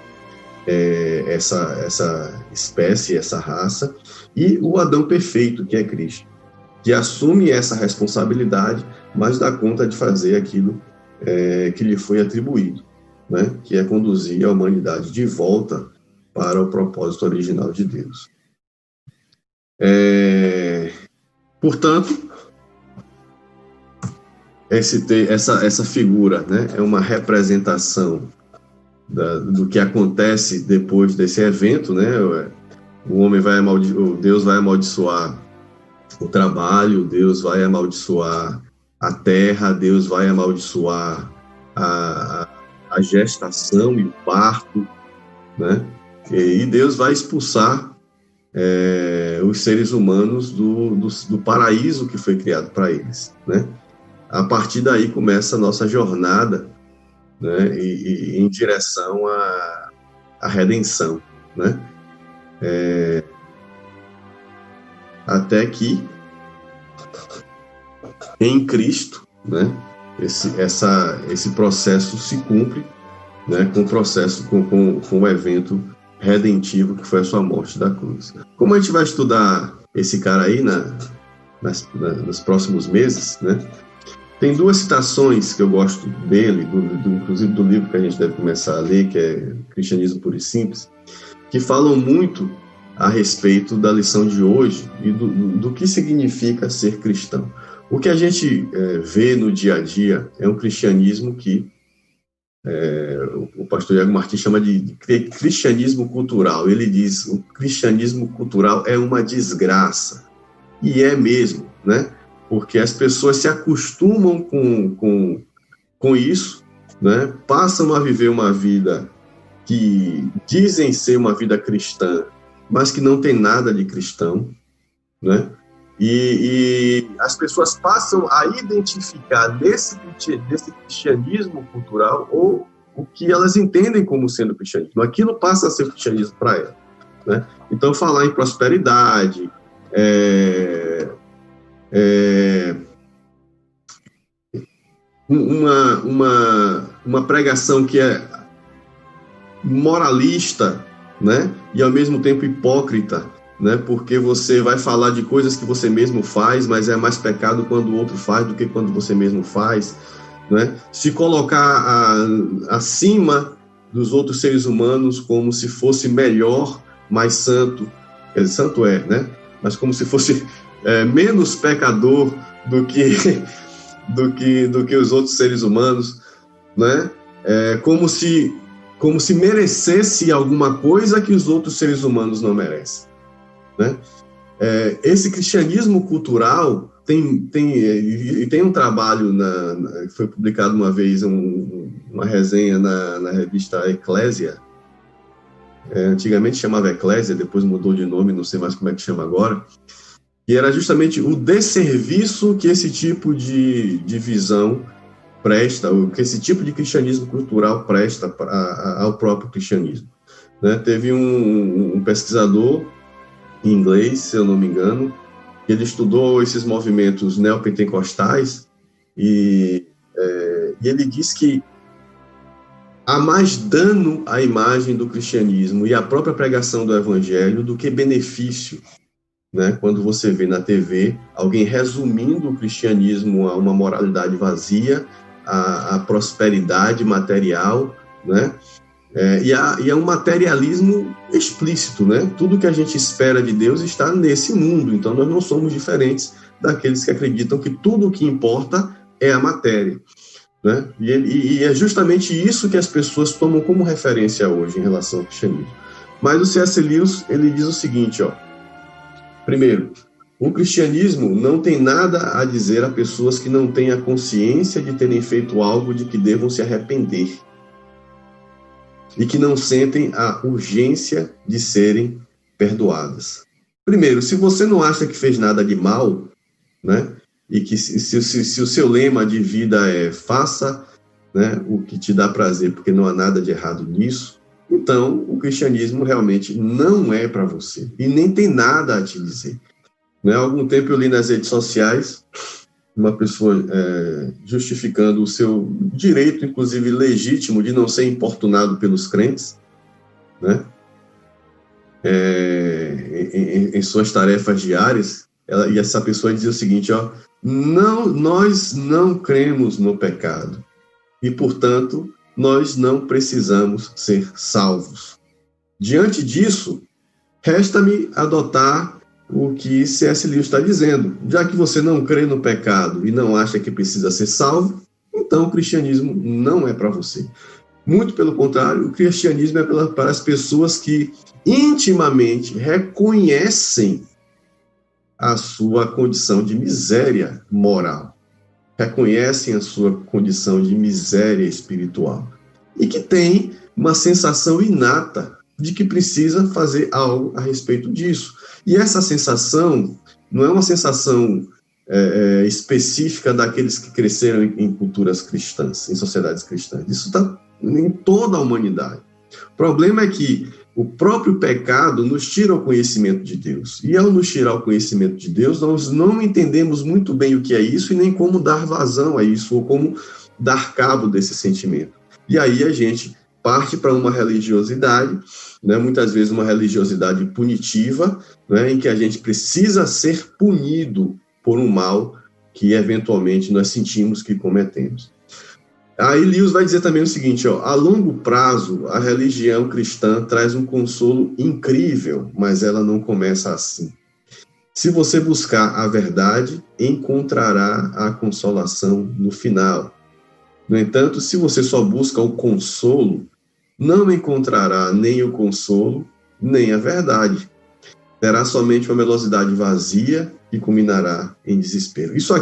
essa espécie, essa raça, e o Adão perfeito, que é Cristo, que assume essa responsabilidade, mas dá conta de fazer aquilo que lhe foi atribuído, né? Que é conduzir a humanidade de volta para o propósito original de Deus. Portanto, essa figura, né, é uma representação do que acontece depois desse evento, né? Deus vai amaldiçoar o trabalho, Deus vai amaldiçoar a terra, Deus vai amaldiçoar a gestação e o parto, né? E Deus vai expulsar os seres humanos do paraíso que foi criado para eles, né? A partir daí começa a nossa jornada, né? E em direção à redenção, né? Até que em Cristo, né, esse processo se cumpre, né, com o evento redentivo que foi a sua morte da cruz. Como a gente vai estudar esse cara aí nos próximos meses, né, tem duas citações que eu gosto dele, inclusive do livro que a gente deve começar a ler, que é Cristianismo Puro e Simples, que falam muito a respeito da lição de hoje e do que significa ser cristão. O que a gente vê no dia a dia é um cristianismo que o pastor Iago Martins chama de cristianismo cultural. Ele diz o cristianismo cultural é uma desgraça. E é mesmo, né? Porque as pessoas se acostumam com isso, né? Passam a viver uma vida que dizem ser uma vida cristã, mas que não tem nada de cristão, né? E as pessoas passam a identificar nesse cristianismo cultural ou o que elas entendem como sendo cristianismo. Aquilo passa a ser cristianismo para elas, né? Então, falar em prosperidade, uma pregação que é moralista, né? E ao mesmo tempo hipócrita, né? Porque você vai falar de coisas que você mesmo faz, mas é mais pecado quando o outro faz do que quando você mesmo faz, né? Se colocar acima dos outros seres humanos como se fosse melhor, mais santo, santo né? Mas como se fosse menos pecador do que os outros seres humanos, né? Como como se merecesse alguma coisa que os outros seres humanos não merecem, né? Esse cristianismo cultural tem um trabalho, foi publicado uma vez, uma resenha na revista Eclésia, antigamente chamava Eclésia, depois mudou de nome, não sei mais como é que chama agora, e era justamente o desserviço que esse tipo de visão presta, que esse tipo de cristianismo cultural presta ao próprio cristianismo, né? Teve um pesquisador em inglês, se eu não me engano, ele estudou esses movimentos neopentecostais e ele diz que há mais dano à imagem do cristianismo e à própria pregação do evangelho do que benefício, né? Quando você vê na TV alguém resumindo o cristianismo a uma moralidade vazia, a prosperidade material, né? E é um materialismo explícito, né? Tudo que a gente espera de Deus está nesse mundo, então nós não somos diferentes daqueles que acreditam que tudo o que importa é a matéria, né? E é justamente isso que as pessoas tomam como referência hoje em relação ao cristianismo. Mas o C.S. Lewis, ele diz o seguinte, primeiro, o cristianismo não tem nada a dizer a pessoas que não têm a consciência de terem feito algo de que devam se arrepender e que não sentem a urgência de serem perdoadas. Primeiro, se você não acha que fez nada de mal, né, e que se o seu lema de vida é faça, né, o que te dá prazer, porque não há nada de errado nisso, então o cristianismo realmente não é para você e nem tem nada a te dizer. Há algum tempo eu li nas redes sociais uma pessoa justificando o seu direito, inclusive legítimo, de não ser importunado pelos crentes, né? Em suas tarefas diárias, e essa pessoa dizia o seguinte, nós não cremos no pecado e, portanto, nós não precisamos ser salvos. Diante disso, resta-me adotar o que C.S. Lewis está dizendo. Já que você não crê no pecado e não acha que precisa ser salvo, então o cristianismo não é para você. Muito pelo contrário, o cristianismo é para as pessoas que intimamente reconhecem a sua condição de miséria moral, reconhecem a sua condição de miséria espiritual e que têm uma sensação inata de que precisa fazer algo a respeito disso. E essa sensação não é uma sensação específica daqueles que cresceram em culturas cristãs, em sociedades cristãs. Isso está em toda a humanidade. O problema é que o próprio pecado nos tira o conhecimento de Deus. E ao nos tirar o conhecimento de Deus, nós não entendemos muito bem o que é isso e nem como dar vazão a isso, ou como dar cabo desse sentimento. E aí a gente parte para uma religiosidade, né, muitas vezes uma religiosidade punitiva, né, em que a gente precisa ser punido por um mal que eventualmente nós sentimos que cometemos. Aí Lewis vai dizer também o seguinte, a longo prazo a religião cristã traz um consolo incrível, mas ela não começa assim. Se você buscar a verdade, encontrará a consolação no final. No entanto, se você só busca o consolo, não encontrará nem o consolo, nem a verdade. Terá somente uma velocidade vazia que culminará em desespero. Isso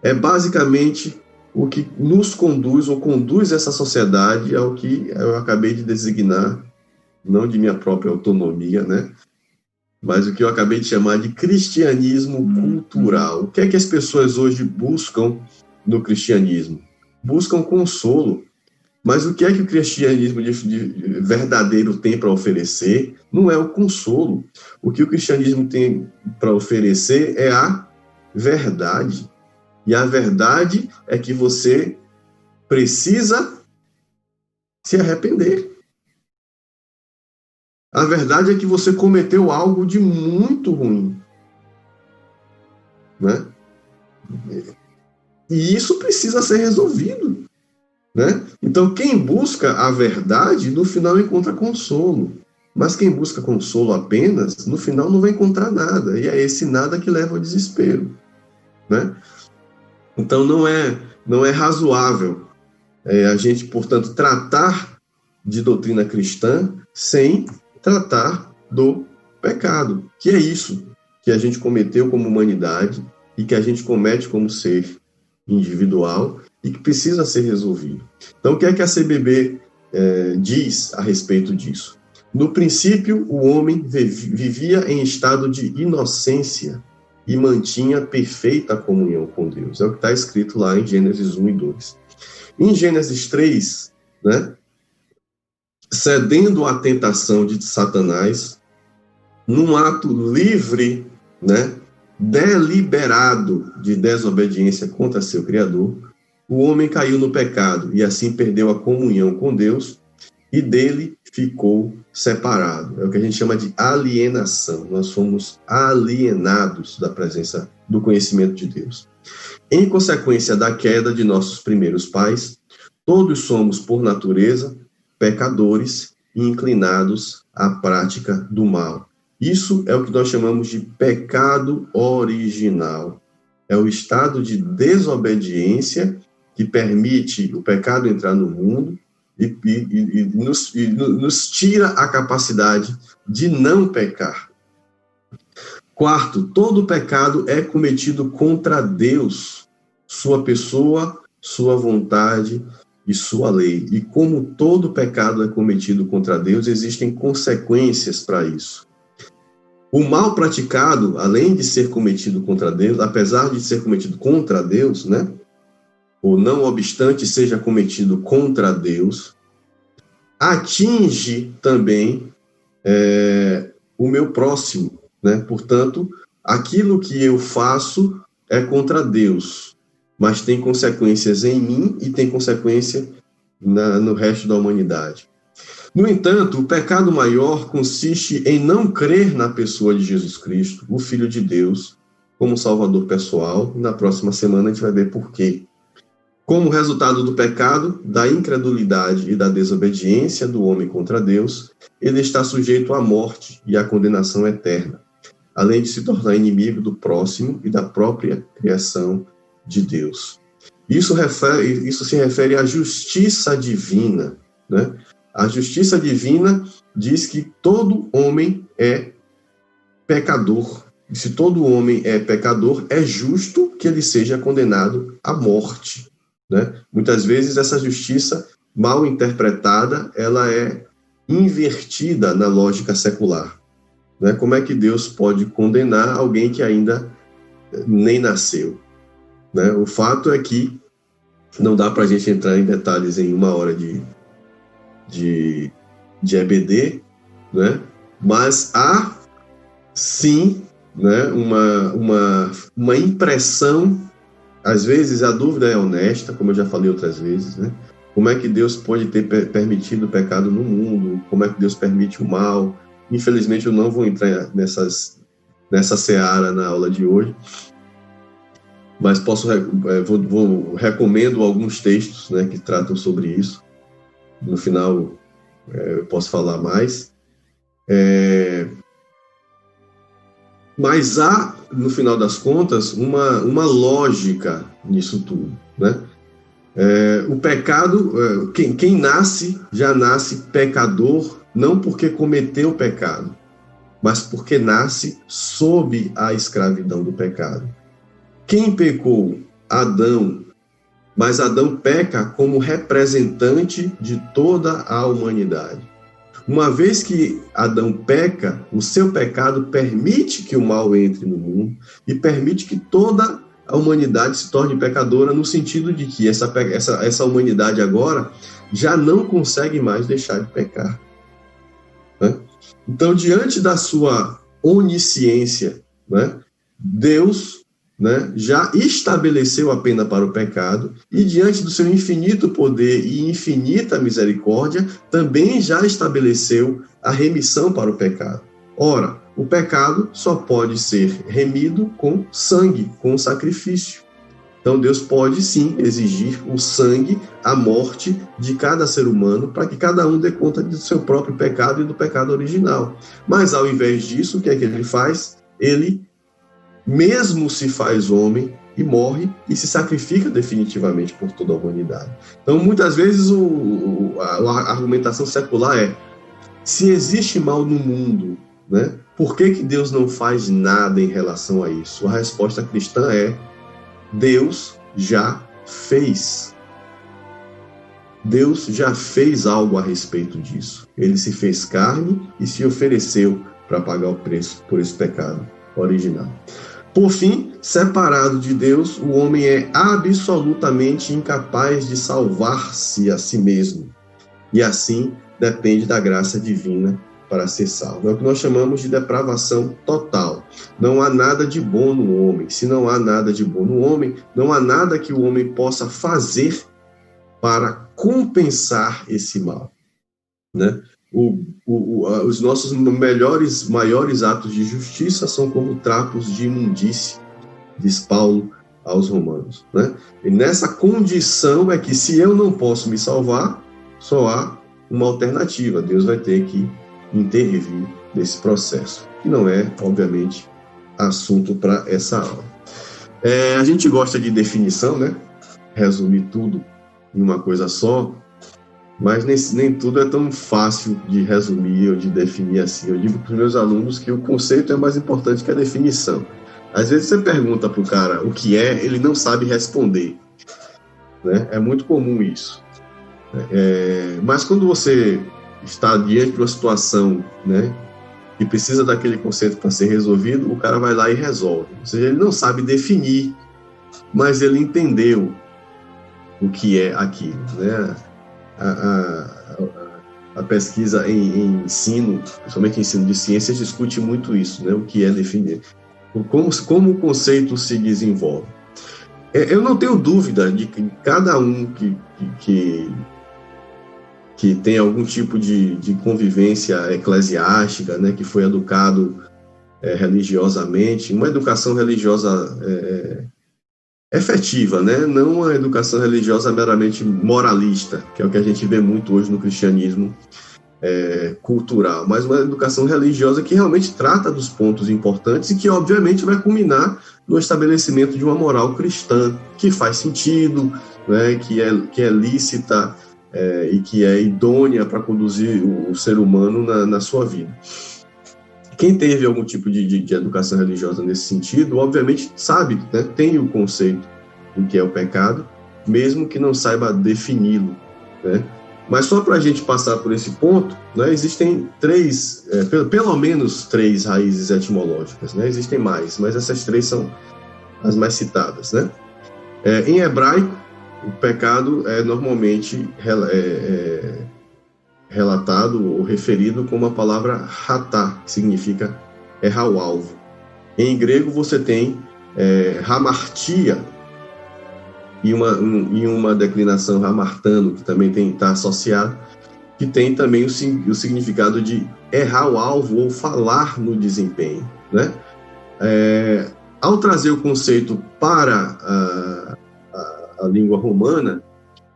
é basicamente o que nos conduz, ou conduz essa sociedade ao que eu acabei de designar, não de minha própria autonomia, né? Mas o que eu acabei de chamar de cristianismo cultural. O que é que as pessoas hoje buscam no cristianismo? Buscam consolo. Mas o que é que o cristianismo de verdadeiro tem para oferecer? Não é o consolo. O que o cristianismo tem para oferecer é a verdade. E a verdade é que você precisa se arrepender. A verdade é que você cometeu algo de muito ruim, né? E isso precisa ser resolvido, né? Então, quem busca a verdade, no final encontra consolo. Mas quem busca consolo apenas, no final não vai encontrar nada. E é esse nada que leva ao desespero, né? Então, não é razoável a gente, portanto, tratar de doutrina cristã sem tratar do pecado, que é isso que a gente cometeu como humanidade e que a gente comete como ser individual e que precisa ser resolvido. Então, o que é que a CBB diz a respeito disso? No princípio, o homem vivia em estado de inocência e mantinha perfeita comunhão com Deus. É o que está escrito lá em Gênesis 1 e 2. Em Gênesis 3, né, cedendo à tentação de Satanás, num ato livre, né, deliberado de desobediência contra seu Criador, o homem caiu no pecado e assim perdeu a comunhão com Deus e dele ficou separado. É o que a gente chama de alienação. Nós fomos alienados da presença, do conhecimento de Deus. Em consequência da queda de nossos primeiros pais, todos somos, por natureza, pecadores e inclinados à prática do mal. Isso é o que nós chamamos de pecado original. É o estado de desobediência que permite o pecado entrar no mundo e nos tira a capacidade de não pecar. Quarto, todo pecado é cometido contra Deus, sua pessoa, sua vontade e sua lei. E como todo pecado é cometido contra Deus, existem consequências para isso. O mal praticado, além de ser cometido contra Deus, apesar de ser cometido contra Deus, né? Ou não obstante seja cometido contra Deus, atinge também o meu próximo, né? Portanto, aquilo que eu faço é contra Deus, mas tem consequências em mim e tem consequência no resto da humanidade. No entanto, o pecado maior consiste em não crer na pessoa de Jesus Cristo, o Filho de Deus, como Salvador pessoal. Na próxima semana a gente vai ver por quê. Como resultado do pecado, da incredulidade e da desobediência do homem contra Deus, ele está sujeito à morte e à condenação eterna, além de se tornar inimigo do próximo e da própria criação de Deus. Isso se refere à justiça divina, né? A justiça divina diz que todo homem é pecador. E se todo homem é pecador, é justo que ele seja condenado à morte, né? Muitas vezes essa justiça mal interpretada, ela é invertida na lógica secular, né? Como é que Deus pode condenar alguém que ainda nem nasceu, né? O fato é que não dá para a gente entrar em detalhes em uma hora de EBD, né? Mas há sim, né, uma impressão. Às vezes a dúvida é honesta, como eu já falei outras vezes, né? Como é que Deus pode ter permitido o pecado no mundo? Como é que Deus permite o mal? Infelizmente eu não vou entrar nessa seara na aula de hoje, mas recomendo alguns textos, né, que tratam sobre isso. No final eu posso falar mais. Mas há, no final das contas, uma lógica nisso tudo, né? O pecado, quem nasce, já nasce pecador, não porque cometeu o pecado, mas porque nasce sob a escravidão do pecado. Quem pecou? Adão. Mas Adão peca como representante de toda a humanidade. Uma vez que Adão peca, o seu pecado permite que o mal entre no mundo e permite que toda a humanidade se torne pecadora, no sentido de que essa humanidade agora já não consegue mais deixar de pecar, né? Então, diante da sua onisciência, né, Deus, né, já estabeleceu a pena para o pecado e, diante do seu infinito poder e infinita misericórdia, também já estabeleceu a remissão para o pecado. Ora, o pecado só pode ser remido com sangue, com sacrifício. Então, Deus pode, sim, exigir o sangue, a morte de cada ser humano, para que cada um dê conta do seu próprio pecado e do pecado original. Mas, ao invés disso, o que é que ele faz? Ele, mesmo se faz homem, e morre e se sacrifica definitivamente por toda a humanidade. Então, muitas vezes, a argumentação secular é: se existe mal no mundo, né, por que Deus não faz nada em relação a isso? A resposta cristã é: Deus já fez. Deus já fez algo a respeito disso. Ele se fez carne e se ofereceu para pagar o preço por esse pecado original. Por fim, separado de Deus, o homem é absolutamente incapaz de salvar-se a si mesmo. E assim depende da graça divina para ser salvo. É o que nós chamamos de depravação total. Não há nada de bom no homem. Se não há nada de bom no homem, não há nada que o homem possa fazer para compensar esse mal, né? Os nossos maiores atos de justiça são como trapos de imundície, diz Paulo aos Romanos, né? E nessa condição é que, se eu não posso me salvar, só há uma alternativa: Deus vai ter que intervir nesse processo, que não é, obviamente, assunto para essa aula. A gente gosta de definição, né? Resumir tudo em uma coisa só, mas nem tudo é tão fácil de resumir ou de definir assim. Eu digo para os meus alunos que o conceito é mais importante que a definição. Às vezes você pergunta para o cara o que é, ele não sabe responder, né? É muito comum isso. Mas quando você está diante de uma situação, né, que precisa daquele conceito para ser resolvido, o cara vai lá e resolve. Ou seja, ele não sabe definir, mas ele entendeu o que é aquilo, né? A pesquisa em ensino, principalmente ensino de ciências, discute muito isso, né? O que é definir, como o conceito se desenvolve. Eu não tenho dúvida de que cada um que tem algum tipo de convivência eclesiástica, né, que foi educado religiosamente, uma educação religiosa efetiva, né? Não uma educação religiosa meramente moralista, que é o que a gente vê muito hoje no cristianismo cultural, mas uma educação religiosa que realmente trata dos pontos importantes e que, obviamente, vai culminar no estabelecimento de uma moral cristã, que faz sentido, né? que é lícita e que é idônea para conduzir o ser humano na sua vida. Quem teve algum tipo de educação religiosa nesse sentido, obviamente sabe, né, tem o conceito do que é o pecado, mesmo que não saiba defini-lo, né? Mas só para a gente passar por esse ponto, né, existem pelo menos três raízes etimológicas, né? Existem mais, mas essas três são as mais citadas, né? Em hebraico, o pecado é normalmente relatado ou referido como a palavra ratá, que significa errar o alvo. Em grego você tem hamartia e uma declinação hamartano, que também está associado, que tem também o significado de errar o alvo ou falar no desempenho, né? Ao trazer o conceito para a língua romana,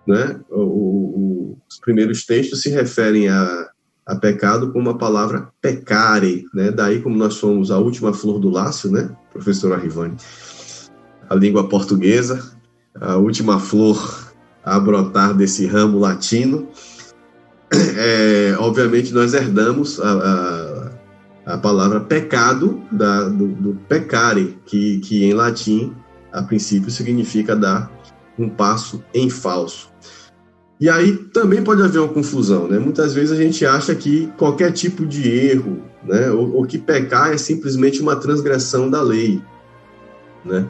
né, os primeiros textos se referem a pecado como a palavra peccare, né? Daí, como nós somos a última flor do lácio, né, professora Rivani, a língua portuguesa, a última flor a brotar desse ramo latino, obviamente nós herdamos a palavra pecado do peccare, que em latim, a princípio, significa dar um passo em falso. E aí também pode haver uma confusão, né? Muitas vezes a gente acha que qualquer tipo de erro, né, ou que pecar é simplesmente uma transgressão da lei, né?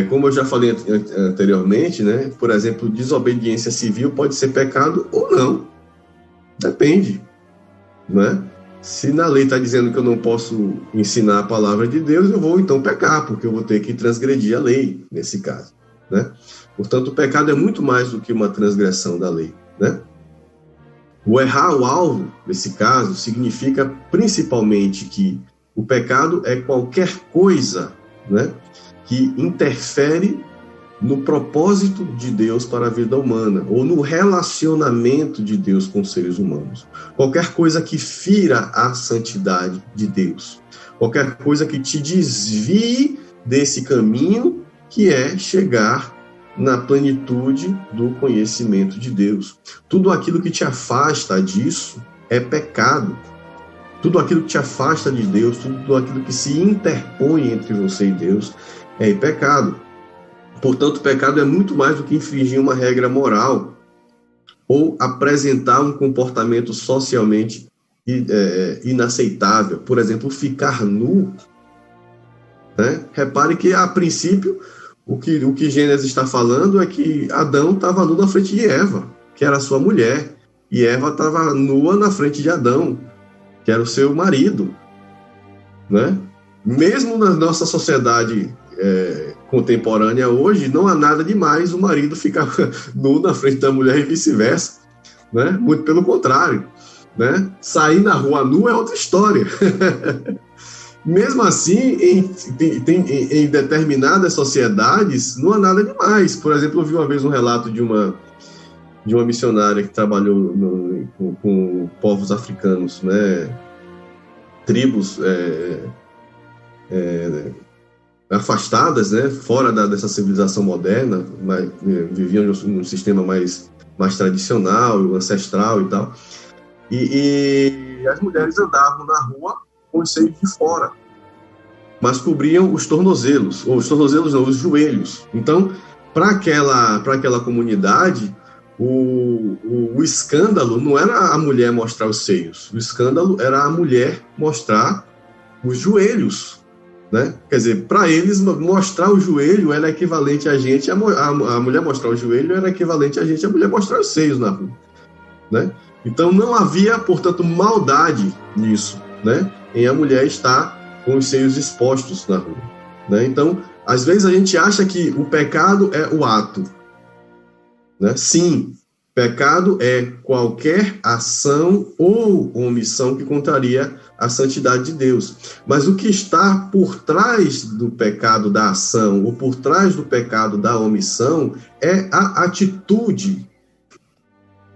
Como eu já falei anteriormente, né, por exemplo, desobediência civil pode ser pecado ou não. Depende, né? Se na lei está dizendo que eu não posso ensinar a palavra de Deus, eu vou então pecar, porque eu vou ter que transgredir a lei nesse caso, né? Portanto, o pecado é muito mais do que uma transgressão da lei, né? O errar o alvo, nesse caso, significa principalmente que o pecado é qualquer coisa, né, que interfere no propósito de Deus para a vida humana, ou no relacionamento de Deus com os seres humanos. Qualquer coisa que fira a santidade de Deus. Qualquer coisa que te desvie desse caminho que é chegar na plenitude do conhecimento de Deus. Tudo aquilo que te afasta disso é pecado. Tudo aquilo que te afasta de Deus, tudo aquilo que se interpõe entre você e Deus é pecado. Portanto, o pecado é muito mais do que infringir uma regra moral ou apresentar um comportamento socialmente inaceitável. Por exemplo, ficar nu. Né? Repare que, a princípio, o que Gênesis está falando é que Adão estava nu na frente de Eva, que era sua mulher, e Eva estava nua na frente de Adão, que era o seu marido. Né? Mesmo na nossa sociedade contemporânea hoje, não há nada demais o marido ficar nu na frente da mulher e vice-versa. Né? Muito pelo contrário. Né? Sair na rua nu é outra história. Mesmo assim, em determinadas sociedades, não há nada demais. Por exemplo, eu vi uma vez um relato de uma missionária que trabalhou com povos africanos, né? Tribos afastadas, né? Fora dessa civilização moderna, viviam num sistema mais tradicional, ancestral e tal. E as mulheres andavam na rua com os seios de fora, mas cobriam os tornozelos, ou os tornozelos não, os joelhos. Então, para aquela comunidade, o escândalo não era a mulher mostrar os seios, o escândalo era a mulher mostrar os joelhos. Né? Quer dizer, para eles, mostrar o joelho era equivalente a gente, a mulher mostrar o joelho era equivalente a gente, a mulher mostrar os seios na rua. Né? Então, não havia, portanto, maldade nisso, né? Em a mulher estar com os seios expostos na rua. Né? Então, às vezes a gente acha que o pecado é o ato. Né? Sim, pecado é qualquer ação ou omissão que contraria a santidade de Deus. Mas o que está por trás do pecado da ação ou por trás do pecado da omissão é a atitude.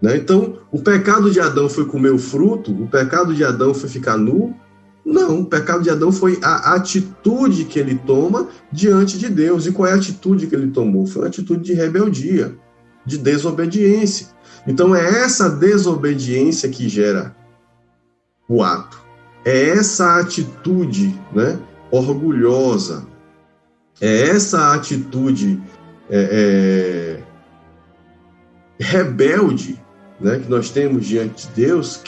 Né? Então, o pecado de Adão foi comer o fruto? O pecado de Adão foi ficar nu? Não, o pecado de Adão foi a atitude que ele toma diante de Deus. E qual é a atitude que ele tomou? Foi uma atitude de rebeldia, de desobediência. Então, é essa desobediência que gera o ato. É essa atitude, né, orgulhosa. É essa atitude rebelde, né, que nós temos diante de Deus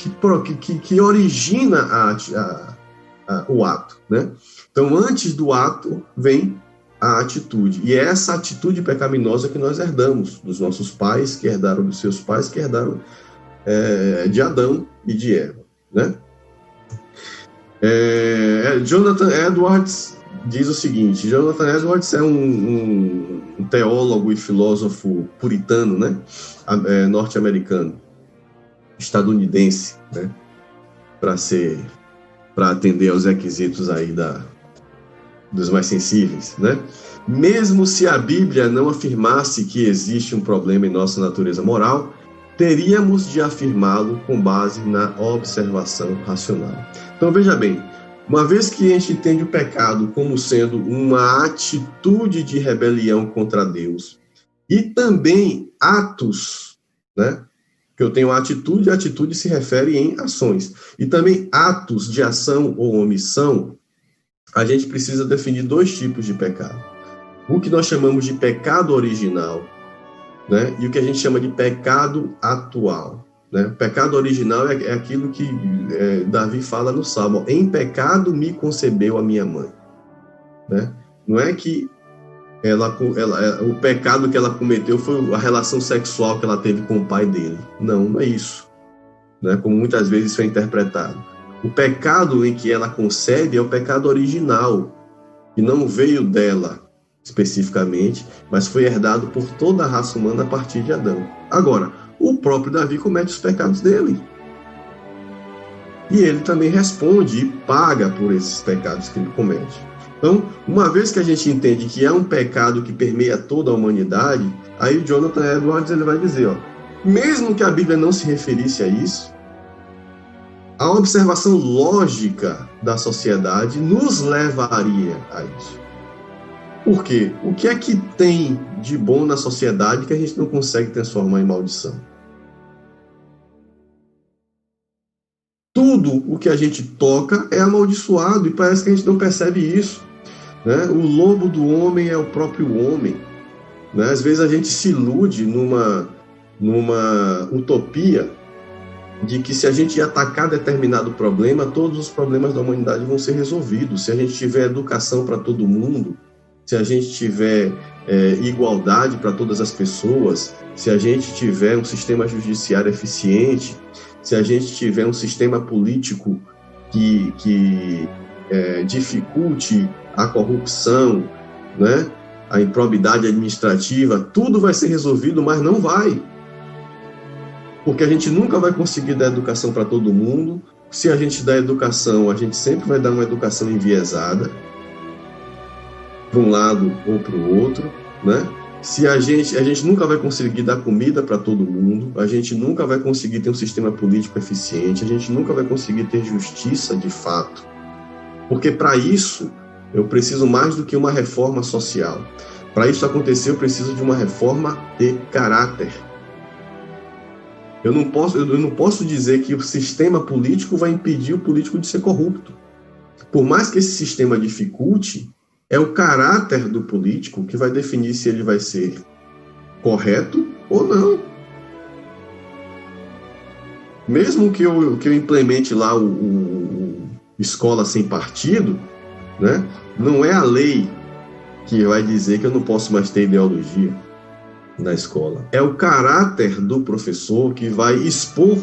que origina o ato. Né? Então, antes do ato, vem a atitude. E é essa atitude pecaminosa que nós herdamos dos nossos pais, que herdaram dos seus pais, que herdaram de Adão e de Eva. Né? Jonathan Edwards diz o seguinte: Jonathan Edwards é um teólogo e filósofo puritano, né? Norte-americano, estadunidense, né? Para atender aos requisitos aí dos mais sensíveis, né? Mesmo se a Bíblia não afirmasse que existe um problema em nossa natureza moral, teríamos de afirmá-lo com base na observação racional. Então, veja bem, uma vez que a gente entende o pecado como sendo uma atitude de rebelião contra Deus e também atos, né? Que eu tenho atitude, a atitude se refere em ações, e também atos de ação ou omissão, a gente precisa definir dois tipos de pecado. O que nós chamamos de pecado original, né? E o que a gente chama de pecado atual. Né? Pecado original é aquilo que Davi fala no Salmo: em pecado me concebeu a minha mãe. Né? Não é que o pecado que ela cometeu foi a relação sexual que ela teve com o pai dele. Não é isso. Né? Como muitas vezes isso é interpretado. O pecado em que ela concebe é o pecado original, que não veio dela especificamente, mas foi herdado por toda a raça humana a partir de Adão. Agora, o próprio Davi comete os pecados dele. E ele também responde e paga por esses pecados que ele comete. Então, uma vez que a gente entende que é um pecado que permeia toda a humanidade, aí o Jonathan Edwards ele vai dizer, mesmo que a Bíblia não se referisse a isso, a observação lógica da sociedade nos levaria a isso. Por quê? O que é que tem de bom na sociedade que a gente não consegue transformar em maldição? Tudo o que a gente toca é amaldiçoado e parece que a gente não percebe isso, né? O lobo do homem é o próprio homem, né? Às vezes a gente se ilude numa utopia de que se a gente atacar determinado problema, todos os problemas da humanidade vão ser resolvidos. Se a gente tiver educação para todo mundo, se a gente tiver igualdade para todas as pessoas, se a gente tiver um sistema judiciário eficiente, se a gente tiver um sistema político que dificulte a corrupção, né, a improbidade administrativa, tudo vai ser resolvido, mas não vai. Porque a gente nunca vai conseguir dar educação para todo mundo. Se a gente dá educação, a gente sempre vai dar uma educação enviesada, para um lado ou para o outro, né? Se a gente nunca vai conseguir dar comida para todo mundo, a gente nunca vai conseguir ter um sistema político eficiente, a gente nunca vai conseguir ter justiça de fato. Porque para isso, eu preciso mais do que uma reforma social. Para isso acontecer, eu preciso de uma reforma de caráter. Eu não posso dizer que o sistema político vai impedir o político de ser corrupto. Por mais que esse sistema dificulte, é o caráter do político que vai definir se ele vai ser correto ou não. Mesmo que eu implemente lá o escola sem partido, né, não é a lei que vai dizer que eu não posso mais ter ideologia na escola. É o caráter do professor que vai expor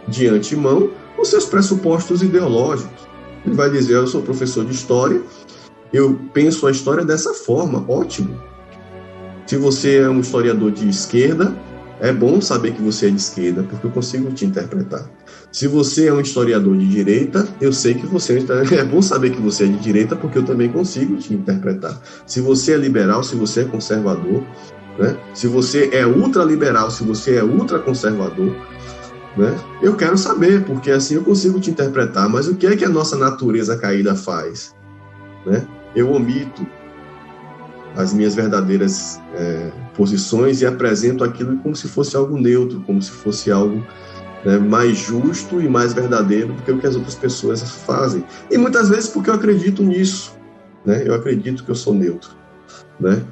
de antemão os seus pressupostos ideológicos. Ele vai dizer, eu sou professor de história, eu penso a história dessa forma, ótimo. Se você é um historiador de esquerda, é bom saber que você é de esquerda, porque eu consigo te interpretar. Se você é um historiador de direita, eu sei que você é bom saber que você é de direita, porque eu também consigo te interpretar. Se você é liberal, se você é conservador, né? Se você é ultraliberal, se você é ultraconservador, né? Eu quero saber, porque assim eu consigo te interpretar. Mas o que é que a nossa natureza caída faz? Né? Eu omito as minhas verdadeiras posições e apresento aquilo como se fosse algo neutro, como se fosse algo mais justo e mais verdadeiro do que o que as outras pessoas fazem. E muitas vezes porque eu acredito nisso, né? Eu acredito que eu sou neutro, né?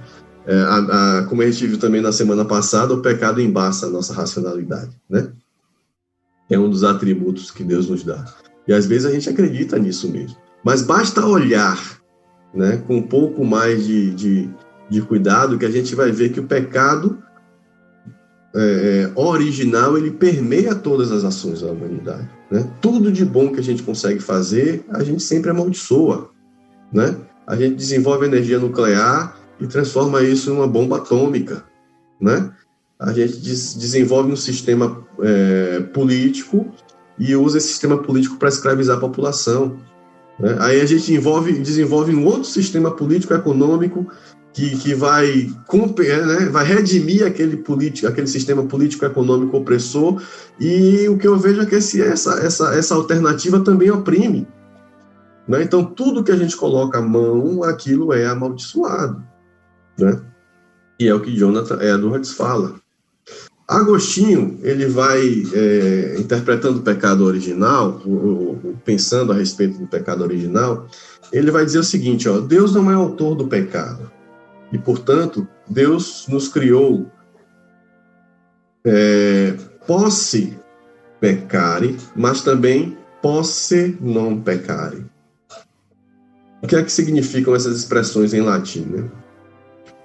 Como a gente viu também na semana passada, o pecado embaça a nossa racionalidade, né? É um dos atributos que Deus nos dá. E às vezes a gente acredita nisso mesmo. Mas basta olhar, né, com um pouco mais de cuidado, que a gente vai ver que o pecado original, ele permeia todas as ações da humanidade, né? Tudo de bom que a gente consegue fazer, a gente sempre amaldiçoa, né? A gente desenvolve energia nuclear e transforma isso em uma bomba atômica, né? A gente desenvolve um sistema político e usa esse sistema político para escravizar a população, né? Aí a gente desenvolve um outro sistema político-econômico que vai redimir aquele sistema político-econômico opressor, e o que eu vejo é que essa alternativa também oprime, né? Então, tudo que a gente coloca a mão, aquilo é amaldiçoado, né? E é o que Jonathan Edwards fala. Agostinho, ele vai, interpretando o pecado original, pensando a respeito do pecado original, ele vai dizer o seguinte, ó, Deus não é autor do pecado, e, portanto, Deus nos criou posse pecare, mas também posse non pecare. O que é que significam essas expressões em latim, né?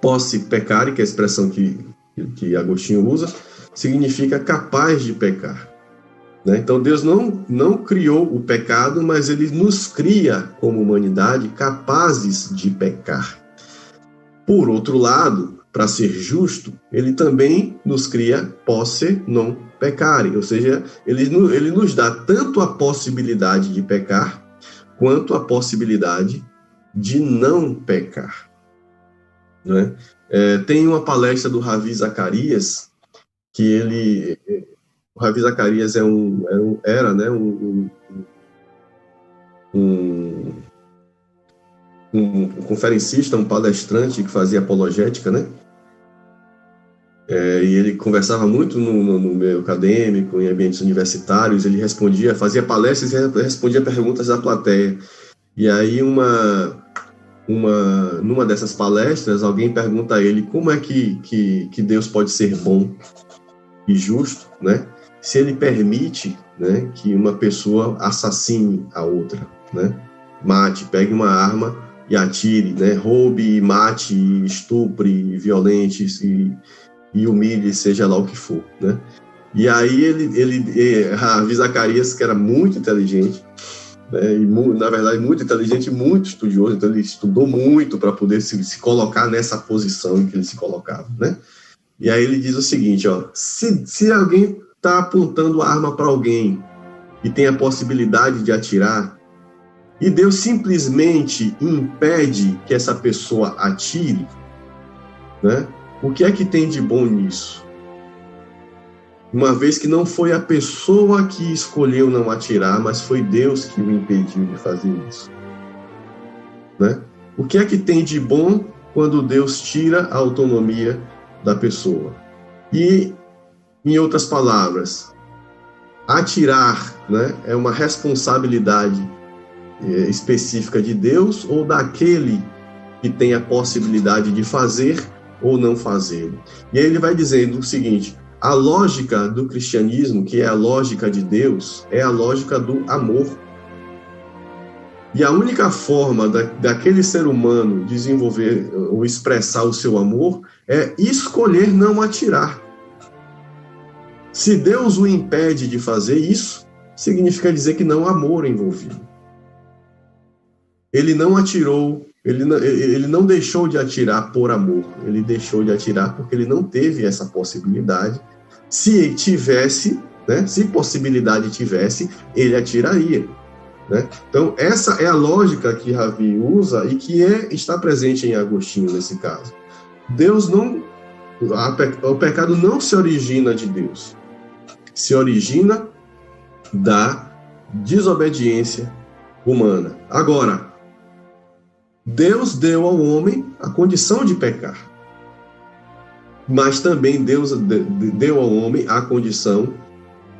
Posse pecare, que é a expressão que Agostinho usa, significa capaz de pecar, né? Então, Deus não criou o pecado, mas ele nos cria, como humanidade, capazes de pecar. Por outro lado, para ser justo, ele também nos cria posse non pecare, ou seja, ele nos dá tanto a possibilidade de pecar, quanto a possibilidade de não pecar, né? Tem uma palestra do Ravi Zacarias, que o Ravi Zacarias era, né, um conferencista, um palestrante que fazia apologética, né? E ele conversava muito no meio acadêmico, em ambientes universitários, ele fazia palestras e respondia perguntas da plateia. E aí, numa dessas palestras, alguém pergunta a ele como é que Deus pode ser bom e justo, né? Se ele permite, né, que uma pessoa assassine a outra, né? Mate, pegue uma arma e atire, né? Roube, mate, estupre, violente e humilhe, seja lá o que for, né? E aí Ravi Zacarias, que era muito inteligente, né, e na verdade muito inteligente e muito estudioso, então ele estudou muito para poder se colocar nessa posição em que ele se colocava, né? E aí ele diz o seguinte, ó, se alguém está apontando a arma para alguém e tem a possibilidade de atirar, e Deus simplesmente impede que essa pessoa atire, né? O que é que tem de bom nisso? Uma vez que não foi a pessoa que escolheu não atirar, mas foi Deus que o impediu de fazer isso, né? O que é que tem de bom quando Deus tira a autonomia da pessoa? E, em outras palavras, atirar, né, é uma responsabilidade específica de Deus ou daquele que tem a possibilidade de fazer ou não fazer. E aí ele vai dizendo o seguinte: a lógica do cristianismo, que é a lógica de Deus, é a lógica do amor. E a única forma daquele ser humano desenvolver ou expressar o seu amor é escolher não atirar. Se Deus o impede de fazer isso, significa dizer que não há amor envolvido. Ele não atirou, ele não deixou de atirar por amor, ele deixou de atirar porque ele não teve essa possibilidade. Se tivesse, né, se possibilidade tivesse, ele atiraria, né? Então, essa é a lógica que Ravi usa e que está presente em Agostinho nesse caso. O pecado não se origina de Deus, se origina da desobediência humana. Agora, Deus deu ao homem a condição de pecar, mas também Deus deu ao homem a condição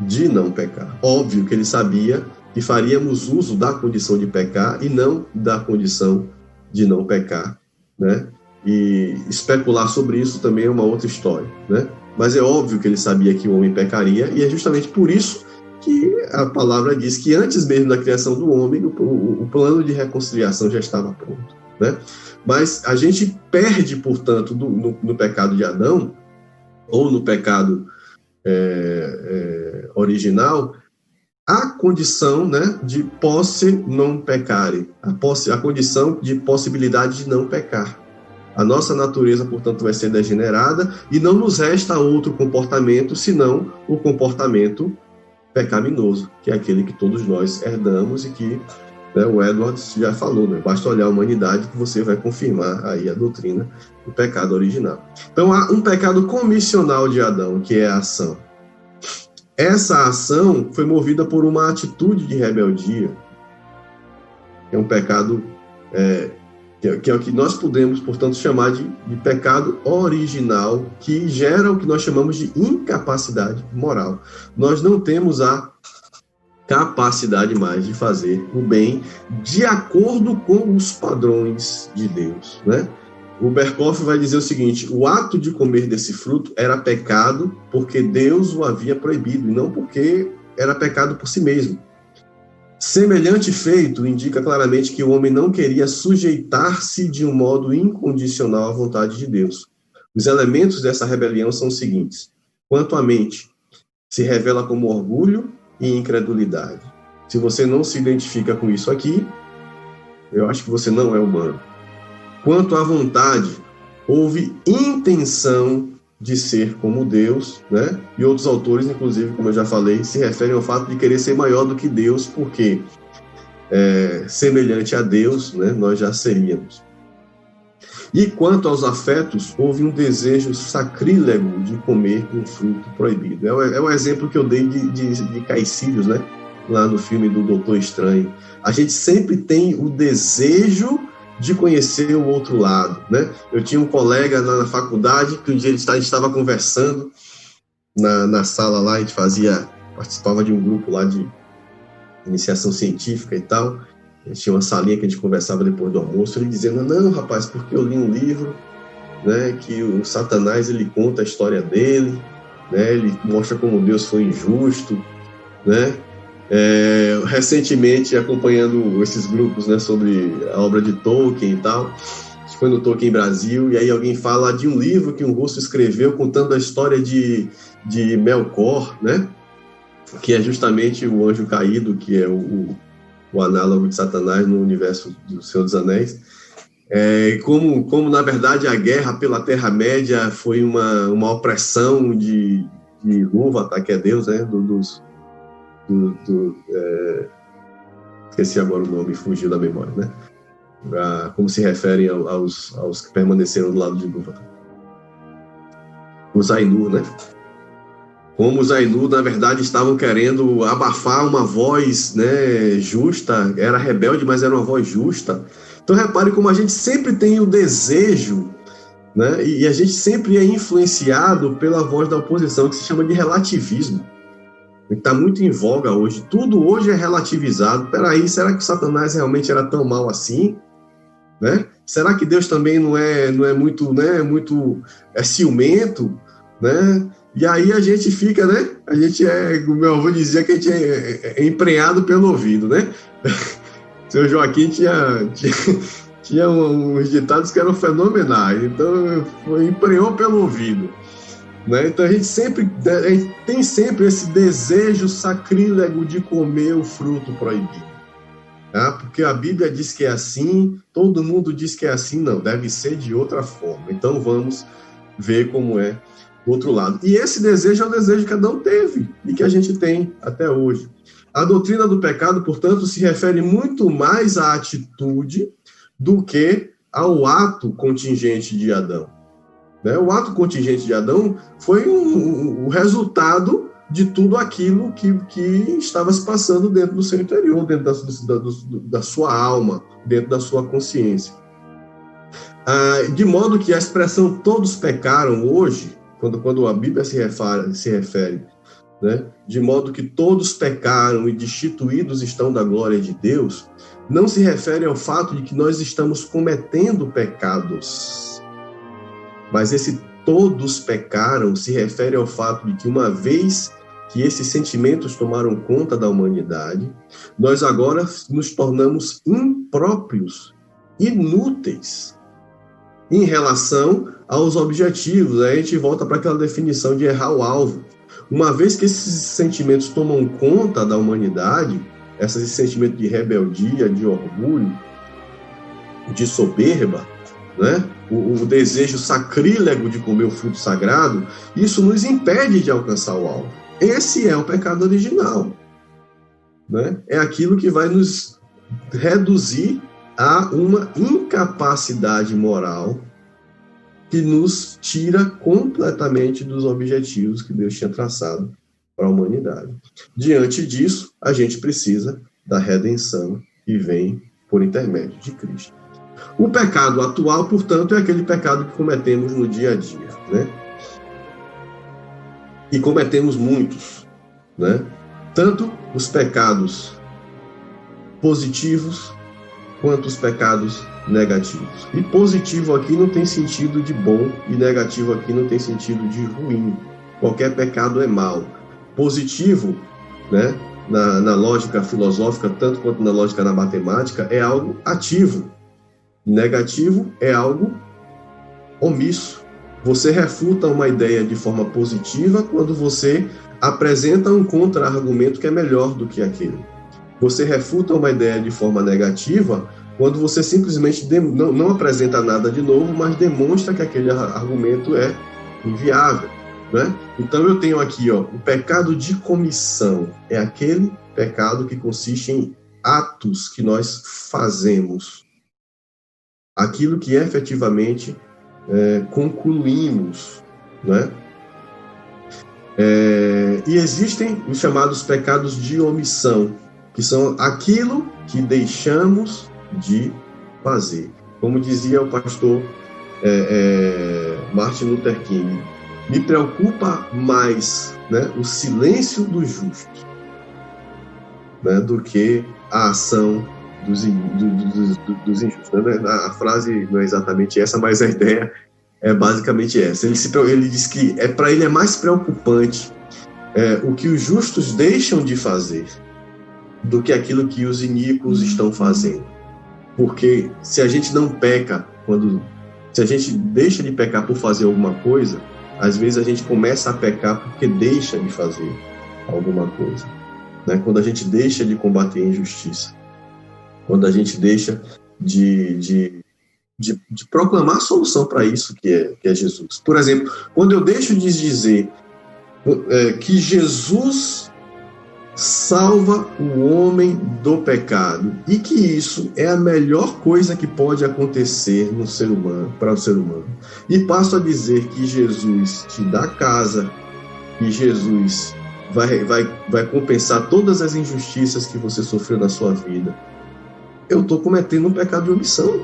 de não pecar. Óbvio que ele sabia que faríamos uso da condição de pecar e não da condição de não pecar, né? E especular sobre isso também é uma outra história, né? Mas é óbvio que ele sabia que o homem pecaria, e é justamente por isso que a palavra diz que antes mesmo da criação do homem, o plano de reconciliação já estava pronto, né? Mas a gente perde, portanto, no pecado de Adão, ou no pecado original, a condição, né, de posse non pecare, a condição de possibilidade de não pecar. A nossa natureza, portanto, vai ser degenerada e não nos resta outro comportamento senão o comportamento pecaminoso, que é aquele que todos nós herdamos e que, né, o Edwards já falou, né? Basta olhar a humanidade que você vai confirmar aí a doutrina do pecado original. Então, há um pecado comissional de Adão, que é a ação. Essa ação foi movida por uma atitude de rebeldia. É um pecado que é o que nós podemos, portanto, chamar de pecado original, que gera o que nós chamamos de incapacidade moral. Nós não temos a capacidade mais de fazer o bem de acordo com os padrões de Deus, né? O Berkoff vai dizer o seguinte: o ato de comer desse fruto era pecado porque Deus o havia proibido, e não porque era pecado por si mesmo. Semelhante feito indica claramente que o homem não queria sujeitar-se de um modo incondicional à vontade de Deus. Os elementos dessa rebelião são os seguintes: quanto à mente, se revela como orgulho e incredulidade. Se você não se identifica com isso aqui, eu acho que você não é humano. Quanto à vontade, houve intenção de ser como Deus, né? E outros autores, inclusive, como eu já falei, se referem ao fato de querer ser maior do que Deus, porque semelhante a Deus, né, nós já seríamos. E quanto aos afetos, houve um desejo sacrílego de comer um fruto proibido. É o exemplo que eu dei de Caecilius, né? Lá no filme do Doutor Estranho. A gente sempre tem o desejo de conhecer o outro lado, né? Eu tinha um colega na faculdade que um dia a gente estava conversando na sala lá, a gente participava de um grupo lá de iniciação científica e tal. A gente tinha uma salinha que a gente conversava depois do almoço, ele dizendo, não, rapaz, porque eu li um livro, né, que o Satanás, ele conta a história dele, né, ele mostra como Deus foi injusto, né? Recentemente, acompanhando esses grupos, né, sobre a obra de Tolkien e tal, foi no Tolkien Brasil, e aí alguém fala de um livro que um russo escreveu contando a história de Melkor, né, que é justamente o anjo caído, que é o análogo de Satanás no universo do Senhor dos Anéis. Como na verdade a guerra pela Terra-média foi uma opressão de Ilúvatar, que é Deus, né, esqueci agora o nome, fugiu da memória, né? Como se referem aos que permaneceram do lado de Ilúvatar. Os Ainur, né? Como os Ainur, na verdade, estavam querendo abafar uma voz, né, justa, era rebelde, mas era uma voz justa. Então, repare como a gente sempre tem o desejo, né, e a gente sempre é influenciado pela voz da oposição, que se chama de relativismo. Está muito em voga hoje. Tudo hoje é relativizado. Peraí, será que Satanás realmente era tão mal assim? Né? Será que Deus também não é muito, né, ciumento? Né? E aí a gente fica, né? A gente o meu avô dizia que a gente é emprenhado pelo ouvido, né? Seu Joaquim tinha uns ditados que eram fenomenais, então emprenhou pelo ouvido, né? Então a gente tem sempre esse desejo sacrílego de comer o fruto proibido, tá? Porque a Bíblia diz que é assim, todo mundo diz que é assim, não, deve ser de outra forma. Então vamos ver como é o outro lado. E esse desejo é o desejo que cada um teve e que a gente tem até hoje. A doutrina do pecado, portanto, se refere muito mais à atitude do que ao ato contingente de Adão. Né? O ato contingente de Adão foi o resultado de tudo aquilo que estava se passando dentro do seu interior, dentro da sua alma, dentro da sua consciência. De modo que a expressão todos pecaram hoje, quando a Bíblia se refere, né, de modo que todos pecaram e destituídos estão da glória de Deus, não se refere ao fato de que nós estamos cometendo pecados. Mas esse todos pecaram se refere ao fato de que uma vez que esses sentimentos tomaram conta da humanidade, nós agora nos tornamos impróprios, inúteis, em relação aos objetivos. Aí a gente volta para aquela definição de errar o alvo. Uma vez que esses sentimentos tomam conta da humanidade, esses sentimentos de rebeldia, de orgulho, de soberba, né? O desejo sacrílego de comer o fruto sagrado, isso nos impede de alcançar o alvo. Esse é o pecado original, né? É aquilo que vai nos reduzir a uma incapacidade moral que nos tira completamente dos objetivos que Deus tinha traçado para a humanidade. Diante disso, a gente precisa da redenção que vem por intermédio de Cristo. O pecado atual, portanto, é aquele pecado que cometemos no dia a dia, né? E cometemos muitos, né? Tanto os pecados positivos quanto os pecados negativos. E positivo aqui não tem sentido de bom e negativo aqui não tem sentido de ruim. Qualquer pecado é mal. Positivo, né, na lógica filosófica, tanto quanto na lógica da matemática, é algo ativo. Negativo é algo omisso. Você refuta uma ideia de forma positiva quando você apresenta um contra-argumento que é melhor do que aquele. Você refuta uma ideia de forma negativa quando você simplesmente não apresenta nada de novo, mas demonstra que aquele argumento é inviável, né? Então eu tenho aqui, o pecado de comissão é aquele pecado que consiste em atos que nós fazemos, aquilo que efetivamente concluímos, né? E existem os chamados pecados de omissão, que são aquilo que deixamos de fazer. Como dizia o pastor Martin Luther King, me preocupa mais, né, o silêncio dos justos, né, do que a ação dos injustos. Né? A frase não é exatamente essa, mas a ideia é basicamente essa. Ele diz que para ele é mais preocupante o que os justos deixam de fazer do que aquilo que os iníquos estão fazendo. Porque se a gente não peca, se a gente deixa de pecar por fazer alguma coisa, às vezes a gente começa a pecar porque deixa de fazer alguma coisa. Né? Quando a gente deixa de combater a injustiça, quando a gente deixa de proclamar a solução para isso que é Jesus. Por exemplo, quando eu deixo de dizer que Jesus salva o homem do pecado e que isso é a melhor coisa que pode acontecer no ser humano, para o ser humano, e passo a dizer que Jesus te dá casa, que Jesus vai compensar todas as injustiças que você sofreu na sua vida, eu estou cometendo um pecado de omissão.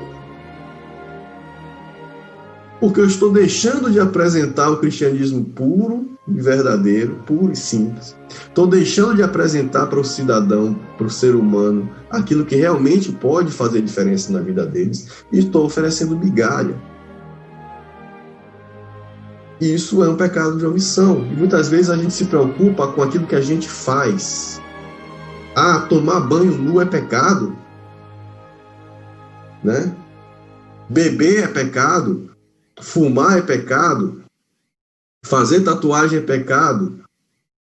Porque eu estou deixando de apresentar o cristianismo puro e verdadeiro, puro e simples. Estou deixando de apresentar para o cidadão, para o ser humano, aquilo que realmente pode fazer diferença na vida deles, e estou oferecendo migalha. E isso é um pecado de omissão. E muitas vezes a gente se preocupa com aquilo que a gente faz. Tomar banho nu é pecado, né? Beber é pecado. Fumar é pecado, fazer tatuagem é pecado,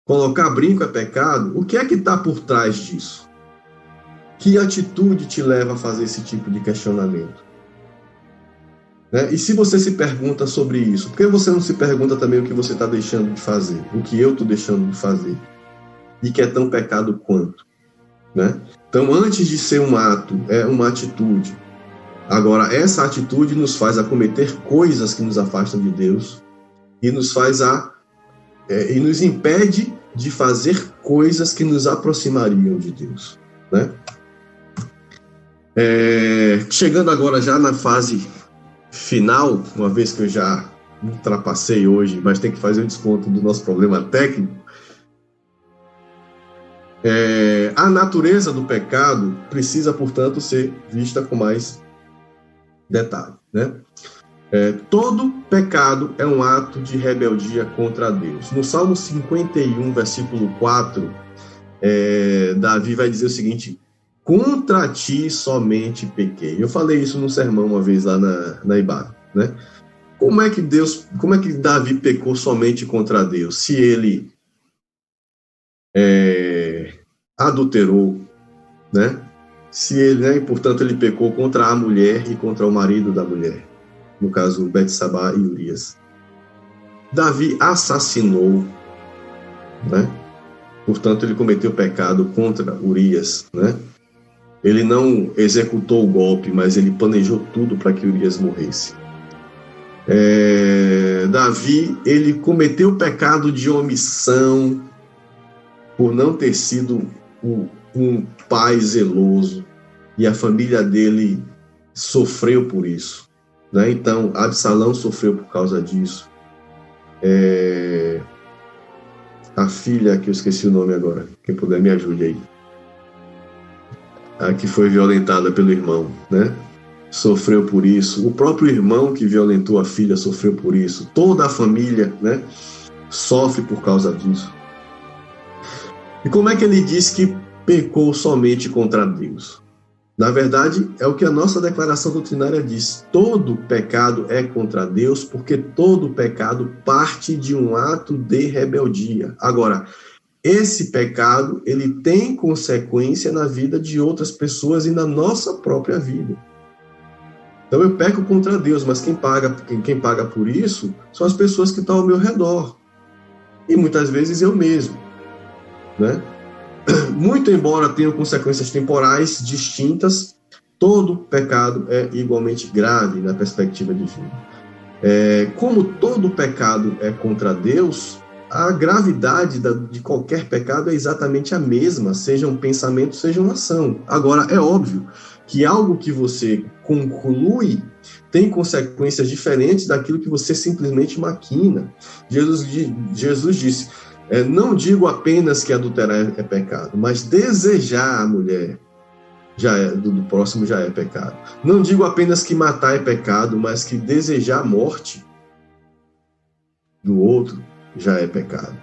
colocar brinco é pecado. O que é que está por trás disso? Que atitude te leva a fazer esse tipo de questionamento? Né? E se você se pergunta sobre isso, por que você não se pergunta também o que você está deixando de fazer? O que eu estou deixando de fazer? E que é tão pecado quanto? Né? Então, antes de ser um ato, é uma atitude. Agora, essa atitude nos faz a cometer coisas que nos afastam de Deus e nos impede de fazer coisas que nos aproximariam de Deus, né? Chegando agora já na fase final, uma vez que eu já ultrapassei hoje, mas tem que fazer o desconto do nosso problema técnico, a natureza do pecado precisa, portanto, ser vista com mais detalhe, né? Todo pecado é um ato de rebeldia contra Deus. No Salmo 51, versículo 4, Davi vai dizer o seguinte: contra ti somente pequei. Eu falei isso no sermão uma vez lá na Ibaca, né? Como é que Davi pecou somente contra Deus? Se ele adulterou, né? Se ele, né, e portanto ele pecou contra a mulher e contra o marido da mulher, no caso Betsabá e Urias. Davi assassinou, né? Portanto ele cometeu pecado contra Urias, né? Ele não executou o golpe, mas ele planejou tudo para que Urias morresse. Davi, ele cometeu pecado de omissão por não ter sido um pai zeloso, e a família dele sofreu por isso, né? Então, Absalão sofreu por causa disso. A filha, que eu esqueci o nome agora, quem puder me ajude aí, a que foi violentada pelo irmão, né? Sofreu por isso. O próprio irmão que violentou a filha sofreu por isso. Toda a família, né, sofre por causa disso. E como é que ele diz que pecou somente contra Deus? Na verdade, é o que a nossa declaração doutrinária diz. Todo pecado é contra Deus, porque todo pecado parte de um ato de rebeldia. Agora, esse pecado, ele tem consequência na vida de outras pessoas e na nossa própria vida. Então, eu peco contra Deus, mas quem paga por isso são as pessoas que estão ao meu redor. E muitas vezes eu mesmo, né? Muito embora tenham consequências temporais distintas, todo pecado é igualmente grave na perspectiva divina. Como todo pecado é contra Deus, a gravidade de qualquer pecado é exatamente a mesma, seja um pensamento, seja uma ação. Agora, é óbvio que algo que você conclui tem consequências diferentes daquilo que você simplesmente maquina. Jesus disse, não digo apenas que adulterar é pecado, mas desejar a mulher do próximo já é pecado. Não digo apenas que matar é pecado, mas que desejar a morte do outro já é pecado.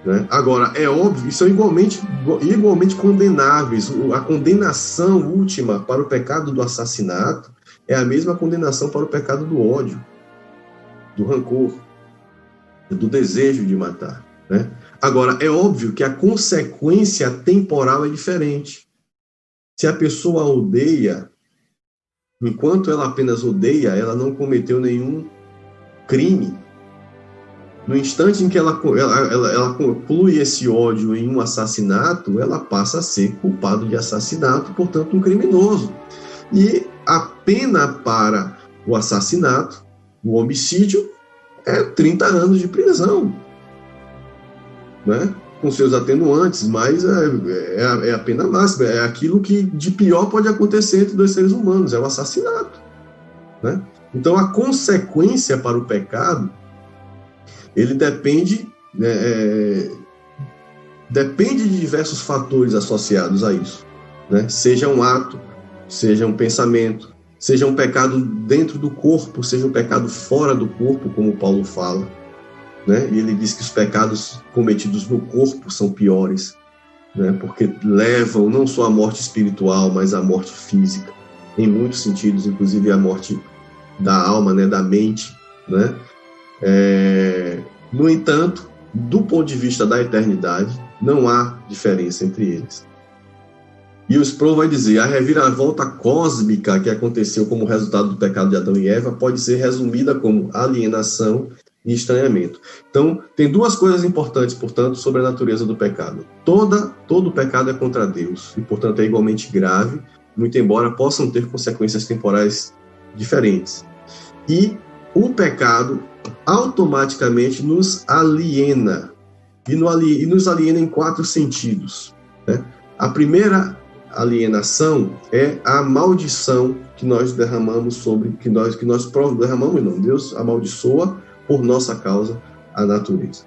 Né? Agora, é óbvio, são igualmente condenáveis. A condenação última para o pecado do assassinato é a mesma condenação para o pecado do ódio, do rancor, do desejo de matar. Né? Agora, é óbvio que a consequência temporal é diferente. Se a pessoa odeia, enquanto ela apenas odeia, ela não cometeu nenhum crime. No instante em que ela conclui esse ódio em um assassinato, ela passa a ser culpado de assassinato, portanto, um criminoso. E a pena para o assassinato, o homicídio, é 30 anos de prisão, né? Com seus atenuantes, mas é a pena máxima, é aquilo que de pior pode acontecer entre dois seres humanos, é o assassinato. Né? Então, a consequência para o pecado, ele depende de diversos fatores associados a isso. Né? Seja um ato, seja um pensamento, seja um pecado dentro do corpo, seja um pecado fora do corpo, como Paulo fala. Né? E ele diz que os pecados cometidos no corpo são piores, né? Porque levam não só à morte espiritual, mas à morte física, em muitos sentidos, inclusive a morte da alma, né? Da mente. Né? No entanto, do ponto de vista da eternidade, não há diferença entre eles. E o Sproul vai dizer, a reviravolta cósmica que aconteceu como resultado do pecado de Adão e Eva pode ser resumida como alienação e estranhamento. Então, tem duas coisas importantes, portanto, sobre a natureza do pecado. Todo pecado é contra Deus, e, portanto, é igualmente grave, muito embora possam ter consequências temporais diferentes. E o pecado automaticamente nos aliena, e nos aliena em 4 sentidos. Né? A primeira alienação é a maldição que nós derramamos derramamos, não, Deus amaldiçoa por nossa causa a natureza.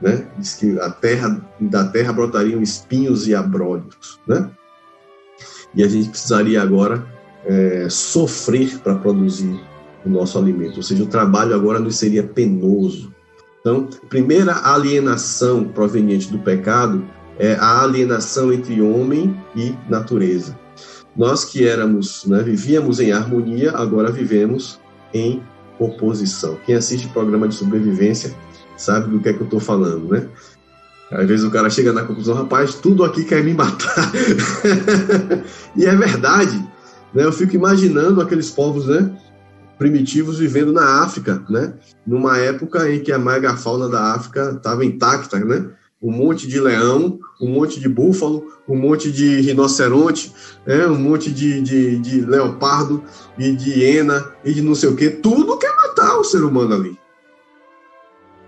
Né? Diz que da terra brotariam espinhos e abrolhos. Né? E a gente precisaria agora sofrer para produzir o nosso alimento, ou seja, o trabalho agora nos seria penoso. Então, a primeira alienação proveniente do pecado é a alienação entre homem e natureza. Nós que vivíamos em harmonia, agora vivemos em oposição. Quem assiste programa de sobrevivência sabe do que é que eu estou falando, né? Às vezes o cara chega na conclusão, rapaz, tudo aqui quer me matar. E é verdade, né? Eu fico imaginando aqueles povos, né, primitivos vivendo na África, né? Numa época em que a megafauna da África estava intacta, né? Um monte de leão, um monte de búfalo, um monte de rinoceronte, um monte de leopardo e de hiena e de não sei o quê. Tudo quer matar o ser humano ali.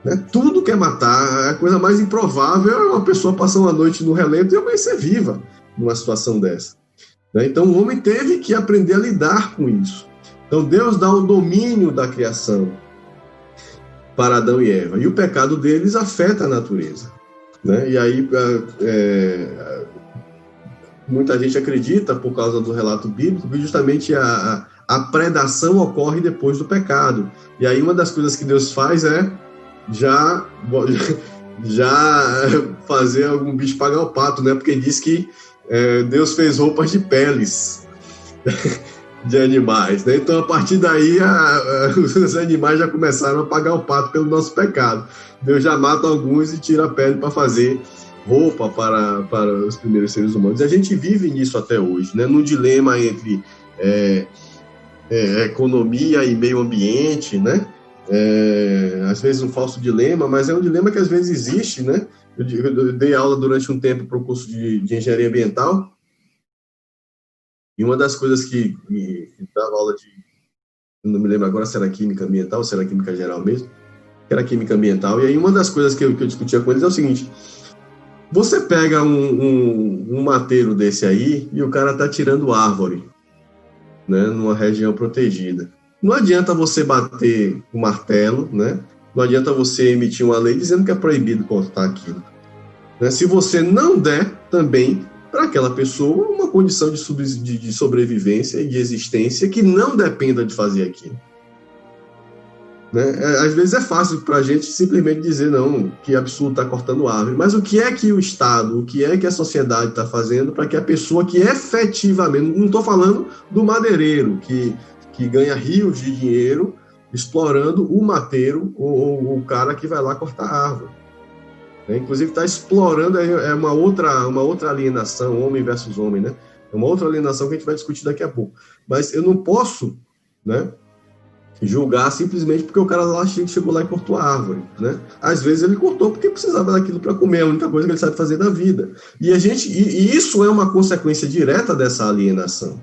Né? Tudo quer matar. A coisa mais improvável é uma pessoa passar uma noite no relento e amanhecer viva numa situação dessa. Né? Então o homem teve que aprender a lidar com isso. Então Deus dá o domínio da criação para Adão e Eva. E o pecado deles afeta a natureza. Né? E aí muita gente acredita, por causa do relato bíblico, que justamente a predação ocorre depois do pecado. E aí uma das coisas que Deus faz é já fazer algum bicho pagar o pato, né? Porque diz que Deus fez roupas de peles de animais, né? Então, a partir daí, os animais já começaram a pagar o pato pelo nosso pecado. Deus já mata alguns e tira a pele para fazer roupa para os primeiros seres humanos. E a gente vive nisso até hoje, né? Num dilema entre economia e meio ambiente, né? Às vezes um falso dilema, mas é um dilema que às vezes existe, né? Eu dei aula durante um tempo para o curso de engenharia ambiental, e uma das coisas que dava aula não me lembro agora se era química ambiental ou se era química geral mesmo, que era química ambiental, e aí uma das coisas que eu discutia com eles é o seguinte: você pega um mateiro desse aí e o cara tá tirando árvore, né, numa região protegida. Não adianta você bater o martelo, né? Não adianta você emitir uma lei dizendo que é proibido cortar aquilo. Né? Se você não der também para aquela pessoa uma condição de sobrevivência e de existência que não dependa de fazer aquilo. Né? Às vezes é fácil para a gente simplesmente dizer, não, que absurdo está cortando árvore, mas o que é que o Estado, o que é que a sociedade está fazendo para que a pessoa que efetivamente, não estou falando do madeireiro, que ganha rios de dinheiro explorando o mateiro ou o cara que vai lá cortar a árvore. Né? Inclusive está explorando, é uma outra alienação, homem versus homem, né? É uma outra alienação que a gente vai discutir daqui a pouco. Mas eu não posso, né, julgar simplesmente porque o cara lá chegou lá e cortou a árvore, né? Às vezes ele cortou porque precisava daquilo para comer, é a única coisa que ele sabe fazer da vida. E isso é uma consequência direta dessa alienação.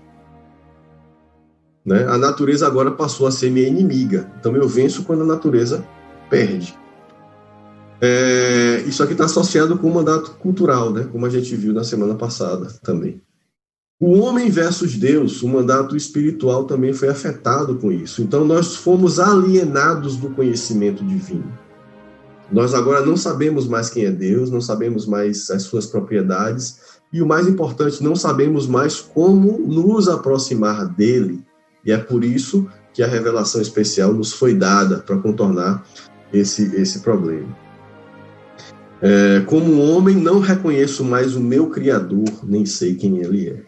Né? A natureza agora passou a ser minha inimiga. Então eu venço quando a natureza perde. Isso aqui está associado com o mandato cultural, né? Como a gente viu na semana passada também. O homem versus Deus, o mandato espiritual também foi afetado com isso. Então nós fomos alienados do conhecimento divino. Nós agora não sabemos mais quem é Deus, não sabemos mais as suas propriedades e o mais importante, não sabemos mais como nos aproximar dele. E é por isso que a revelação especial nos foi dada para contornar esse problema. Como homem, não reconheço mais o meu Criador, nem sei quem ele é.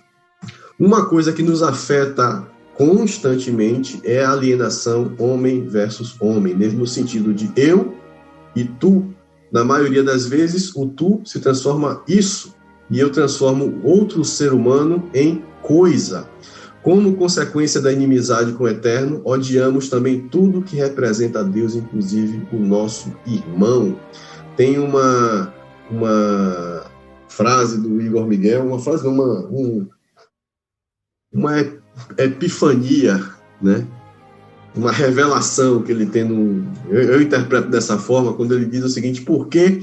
Uma coisa que nos afeta constantemente é a alienação homem versus homem, no sentido de eu e tu. Na maioria das vezes, o tu se transforma isso, e eu transformo outro ser humano em coisa. Como consequência da inimizade com o Eterno, odiamos também tudo que representa a Deus, inclusive o nosso irmão. Tem uma frase do Igor Miguel, uma epifania, né? Uma revelação que ele tem eu interpreto dessa forma, quando ele diz o seguinte: por que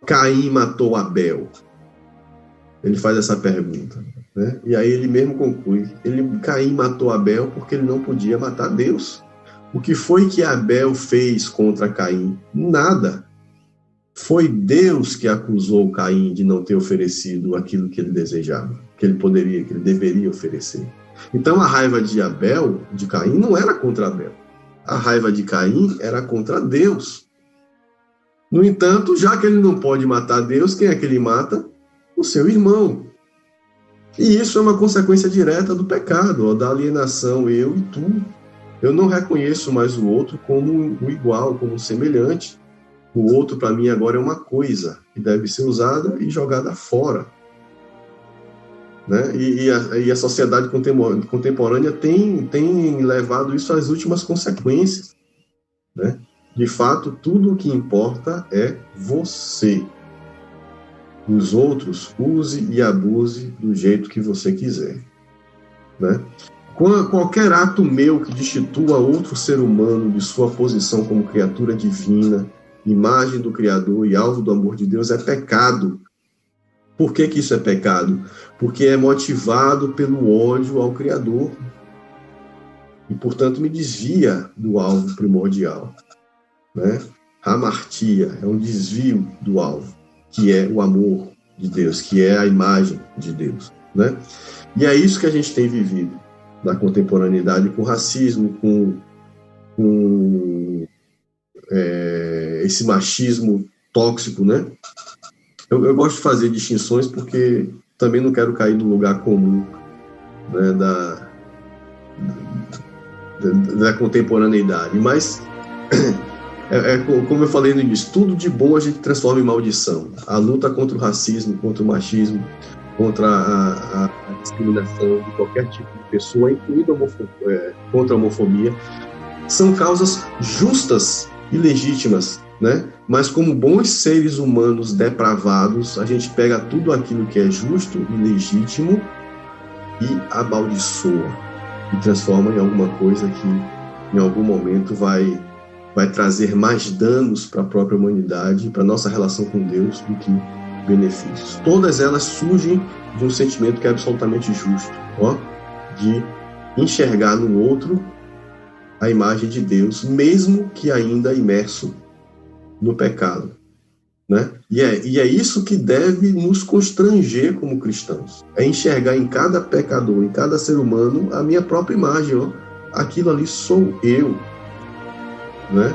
Caim matou Abel? Ele faz essa pergunta, né? E aí ele mesmo conclui: Caim matou Abel porque ele não podia matar Deus. O que foi que Abel fez contra Caim? Nada. Foi Deus que acusou Caim de não ter oferecido aquilo que ele desejava, que ele deveria oferecer. Então a raiva de Caim não era contra Abel. A raiva de Caim era contra Deus. No entanto, já que ele não pode matar Deus, quem é que ele mata? O seu irmão. E isso é uma consequência direta do pecado, da alienação, eu e tu. Eu não reconheço mais o outro como o igual, como o semelhante. O outro, para mim, agora é uma coisa que deve ser usada e jogada fora. Né? E a sociedade contemporânea tem levado isso às últimas consequências. Né? De fato, tudo o que importa é você. Os outros, use e abuse do jeito que você quiser. Né? Qualquer ato meu que destitua outro ser humano de sua posição como criatura divina, imagem do Criador e alvo do amor de Deus, é pecado. Por que isso é pecado? Porque é motivado pelo ódio ao Criador. E, portanto, me desvia do alvo primordial. Né? Hamartia é um desvio do alvo, que é o amor de Deus, que é a imagem de Deus. Né? E é isso que a gente tem vivido na contemporaneidade, com racismo, com esse machismo tóxico, né? Eu gosto de fazer distinções porque também não quero cair no lugar comum, né, da contemporaneidade, mas como eu falei no início, tudo de bom a gente transforma em maldição. A luta contra o racismo, contra o machismo, contra a discriminação de qualquer tipo de pessoa, incluindo contra a homofobia, são causas justas e legítimas, né? Mas como bons seres humanos depravados, a gente pega tudo aquilo que é justo e legítimo e amaldiçoa e transforma em alguma coisa que em algum momento vai trazer mais danos para a própria humanidade, para a nossa relação com Deus, do que benefícios. Todas elas surgem de um sentimento que é absolutamente justo. de enxergar no outro a imagem de Deus, mesmo que ainda imerso no pecado, né? E é isso que deve nos constranger como cristãos, é enxergar em cada pecador, em cada ser humano, a minha própria imagem, ó, aquilo ali sou eu, né?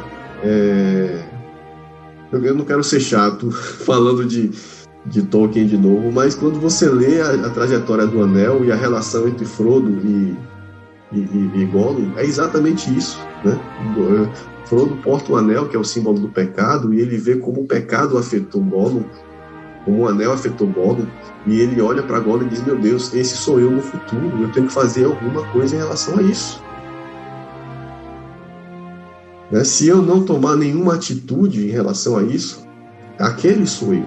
Eu não quero ser chato falando de Tolkien de novo, mas quando você lê a trajetória do Anel e a relação entre Frodo e Gollum, é exatamente isso, né? Frodo porta o anel, que é o símbolo do pecado, e ele vê como o pecado afetou Gollum, como o anel afetou Gollum, e ele olha para Gollum e diz: meu Deus, esse sou eu no futuro, eu tenho que fazer alguma coisa em relação a isso. Né? Se eu não tomar nenhuma atitude em relação a isso, aquele sou eu.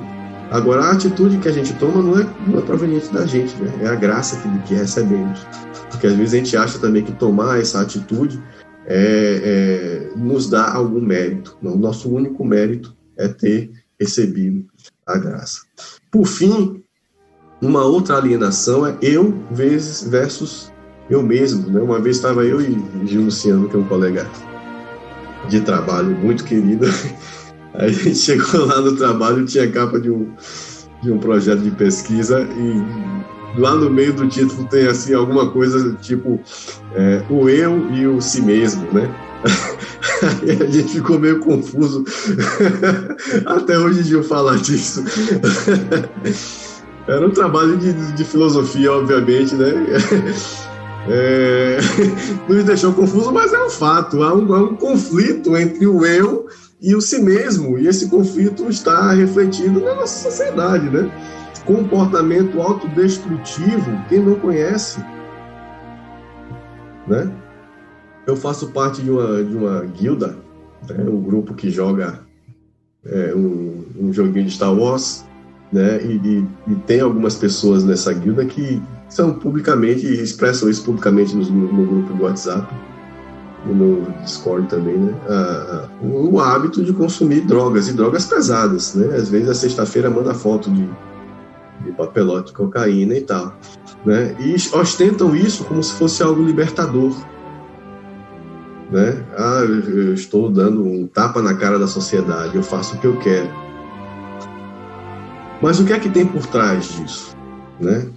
Agora, a atitude que a gente toma não é proveniente da gente, né? É a graça que recebemos. Porque às vezes a gente acha também que tomar essa atitude nos dá algum mérito. Não, o nosso único mérito é ter recebido a graça. Por fim, uma outra alienação é eu versus eu mesmo. Né? Uma vez estava eu e Gil Luciano, que é um colega de trabalho muito querido. Aí a gente chegou lá no trabalho, tinha capa de um projeto de pesquisa e lá no meio do título tem assim alguma coisa tipo o eu e o si mesmo, né? Aí a gente ficou meio confuso. Até hoje Gil falar disso. Era um trabalho de filosofia, obviamente, né? Nos deixou confuso, mas é um fato. Há um conflito entre o eu e o si mesmo, e esse conflito está refletido na nossa sociedade, né? Comportamento autodestrutivo, quem não conhece, né? Eu faço parte de uma guilda, né? Um grupo que joga um joguinho de Star Wars, né? E tem algumas pessoas nessa guilda que são publicamente, expressam isso publicamente no grupo do WhatsApp, no Discord também, né? O hábito de consumir drogas, e drogas pesadas, né? Às vezes a sexta-feira manda foto de papelote de cocaína e tal, né? E ostentam isso como se fosse algo libertador, né? Eu estou dando um tapa na cara da sociedade, eu faço o que eu quero. Mas o que é que tem por trás disso, né?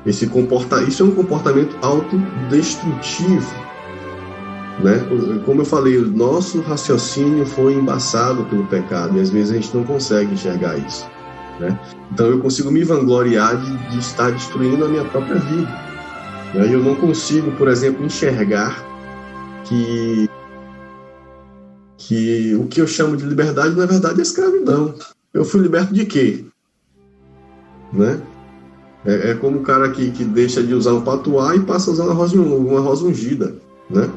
Isso é um comportamento autodestrutivo, né? Como eu falei, o nosso raciocínio foi embaçado pelo pecado e às vezes a gente não consegue enxergar isso, né? Então eu consigo me vangloriar de estar destruindo a minha própria vida, né? Eu não consigo, por exemplo, enxergar que o que eu chamo de liberdade na verdade é escravidão. Eu fui liberto de quê? Né? É como o cara que deixa de usar um patuá e passa a usar uma rosa ungida, né?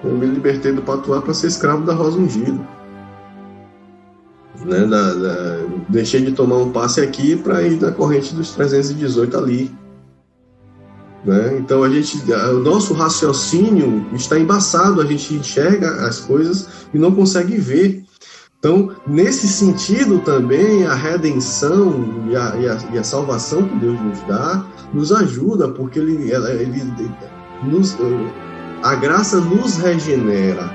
Eu me libertei do patuá para ser escravo da rosa ungida, né? Deixei de tomar um passe aqui para ir na corrente dos 318 ali, né? Então o nosso raciocínio está embaçado, a gente enxerga as coisas e não consegue ver. Então, nesse sentido também, a redenção e a salvação que Deus nos dá nos ajuda, porque a graça nos regenera,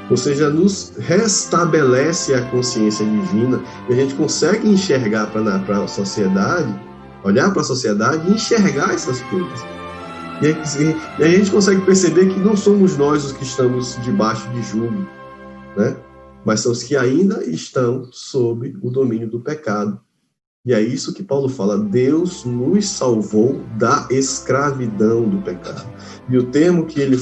ou seja, nos restabelece a consciência divina, e a gente consegue enxergar para a sociedade, olhar para a sociedade e enxergar essas coisas. E a gente consegue perceber que não somos nós os que estamos debaixo de julgo, né? Mas são os que ainda estão sob o domínio do pecado. E é isso que Paulo fala: Deus nos salvou da escravidão do pecado. E o termo que ele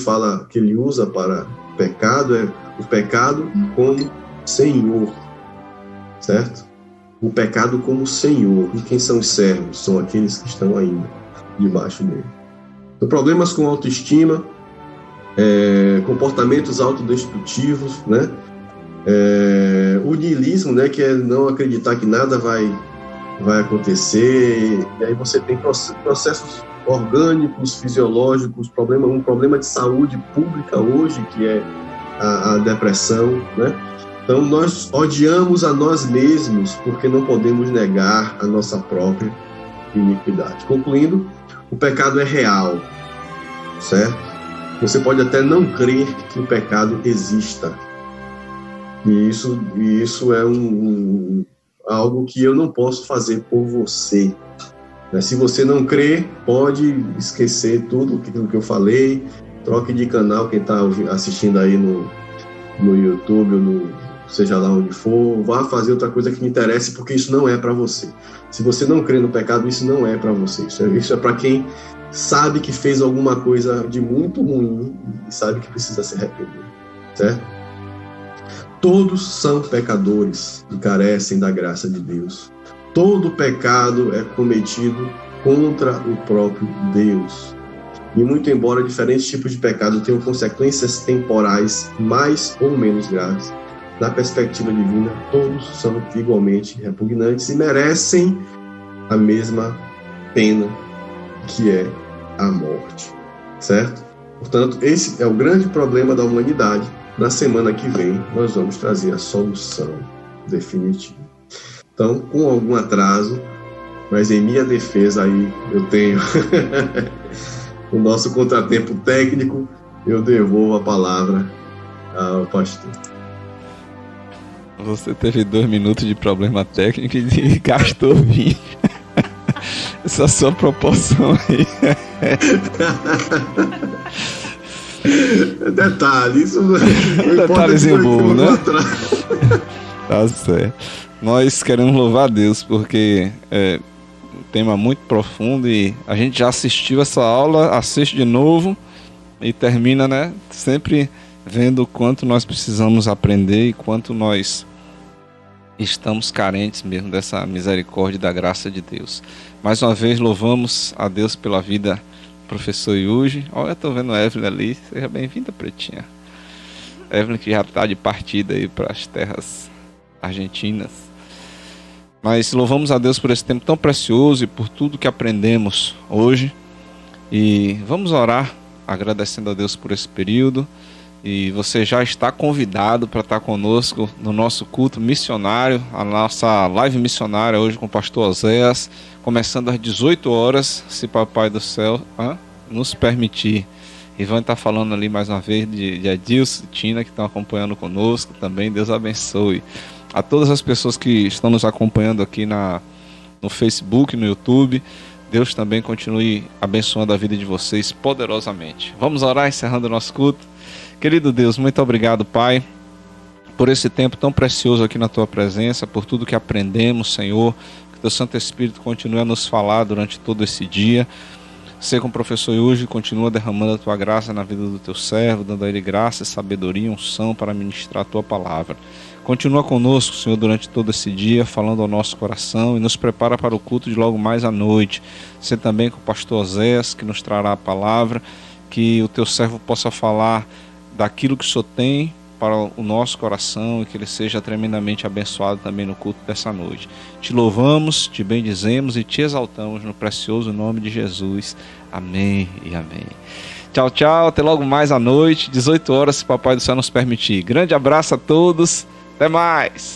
usa para pecado é o pecado como Senhor, certo? O pecado como Senhor. E quem são os servos? São aqueles que estão ainda debaixo dele. Então, problemas com autoestima, comportamentos autodestrutivos, né? O niilismo, né, que é não acreditar que nada vai acontecer, e aí você tem processos orgânicos, fisiológicos, um problema de saúde pública hoje, que é a depressão, né? Então nós odiamos a nós mesmos porque não podemos negar a nossa própria iniquidade. Concluindo, o pecado é real, certo? Você pode até não crer que o pecado exista. E isso é algo que eu não posso fazer por você. Se você não crê, pode esquecer tudo aquilo que eu falei, troque de canal, quem está assistindo aí no YouTube, ou seja lá onde for, vá fazer outra coisa que me interesse, porque isso não é para você. Se você não crê no pecado, isso não é para você. Isso é para quem sabe que fez alguma coisa de muito ruim e sabe que precisa se arrepender, certo? Todos são pecadores e carecem da graça de Deus. Todo pecado é cometido contra o próprio Deus. E muito embora diferentes tipos de pecado tenham consequências temporais mais ou menos graves, na perspectiva divina, todos são igualmente repugnantes e merecem a mesma pena, que é a morte, certo? Portanto, esse é o grande problema da humanidade. Na semana que vem, nós vamos trazer a solução definitiva. Então, com algum atraso, mas em minha defesa aí, eu tenho o nosso contratempo técnico, eu devolvo a palavra ao pastor. Você teve 2 minutos de problema técnico e gastou 20. Essa sua proporção aí. Detalhe, isso detalhezinho bobo, né? Tá certo. Nós queremos louvar a Deus porque é um tema muito profundo e a gente já assistiu essa aula, assiste de novo e termina, né? Sempre vendo o quanto nós precisamos aprender e quanto nós estamos carentes mesmo dessa misericórdia e da graça de Deus. Mais uma vez louvamos a Deus pela vida do professor Yuji. Olha, eu tô vendo a Evelyn ali. Seja bem-vinda, pretinha. Evelyn que já está de partida aí para as terras argentinas. Mas louvamos a Deus por esse tempo tão precioso e por tudo que aprendemos hoje. E vamos orar agradecendo a Deus por esse período. E você já está convidado para estar conosco no nosso culto missionário, a nossa live missionária hoje com o pastor Oséias, começando às 18 horas, se Papai do Céu nos permitir. E vão estar falando ali mais uma vez de Adilson e Tina, que estão acompanhando conosco também. Deus abençoe. A todas as pessoas que estão nos acompanhando aqui no Facebook, no YouTube, Deus também continue abençoando a vida de vocês poderosamente. Vamos orar encerrando o nosso culto. Querido Deus, muito obrigado, Pai, por esse tempo tão precioso aqui na Tua presença, por tudo que aprendemos, Senhor. Que Teu Santo Espírito continue a nos falar durante todo esse dia. Ser com o professor Yuji, continua derramando a Tua graça na vida do Teu servo, dando a ele graça, sabedoria e unção para ministrar a Tua palavra. Continua conosco, Senhor, durante todo esse dia, falando ao nosso coração e nos prepara para o culto de logo mais à noite. Ser também com o pastor Oséias, que nos trará a palavra, que o Teu servo possa falar daquilo que o Senhor tem para o nosso coração e que ele seja tremendamente abençoado também no culto dessa noite. Te louvamos, te bendizemos e te exaltamos no precioso nome de Jesus. Amém e amém. Tchau, tchau. Até logo mais à noite, 18 horas, se Papai do Céu nos permitir. Grande abraço a todos. Até mais.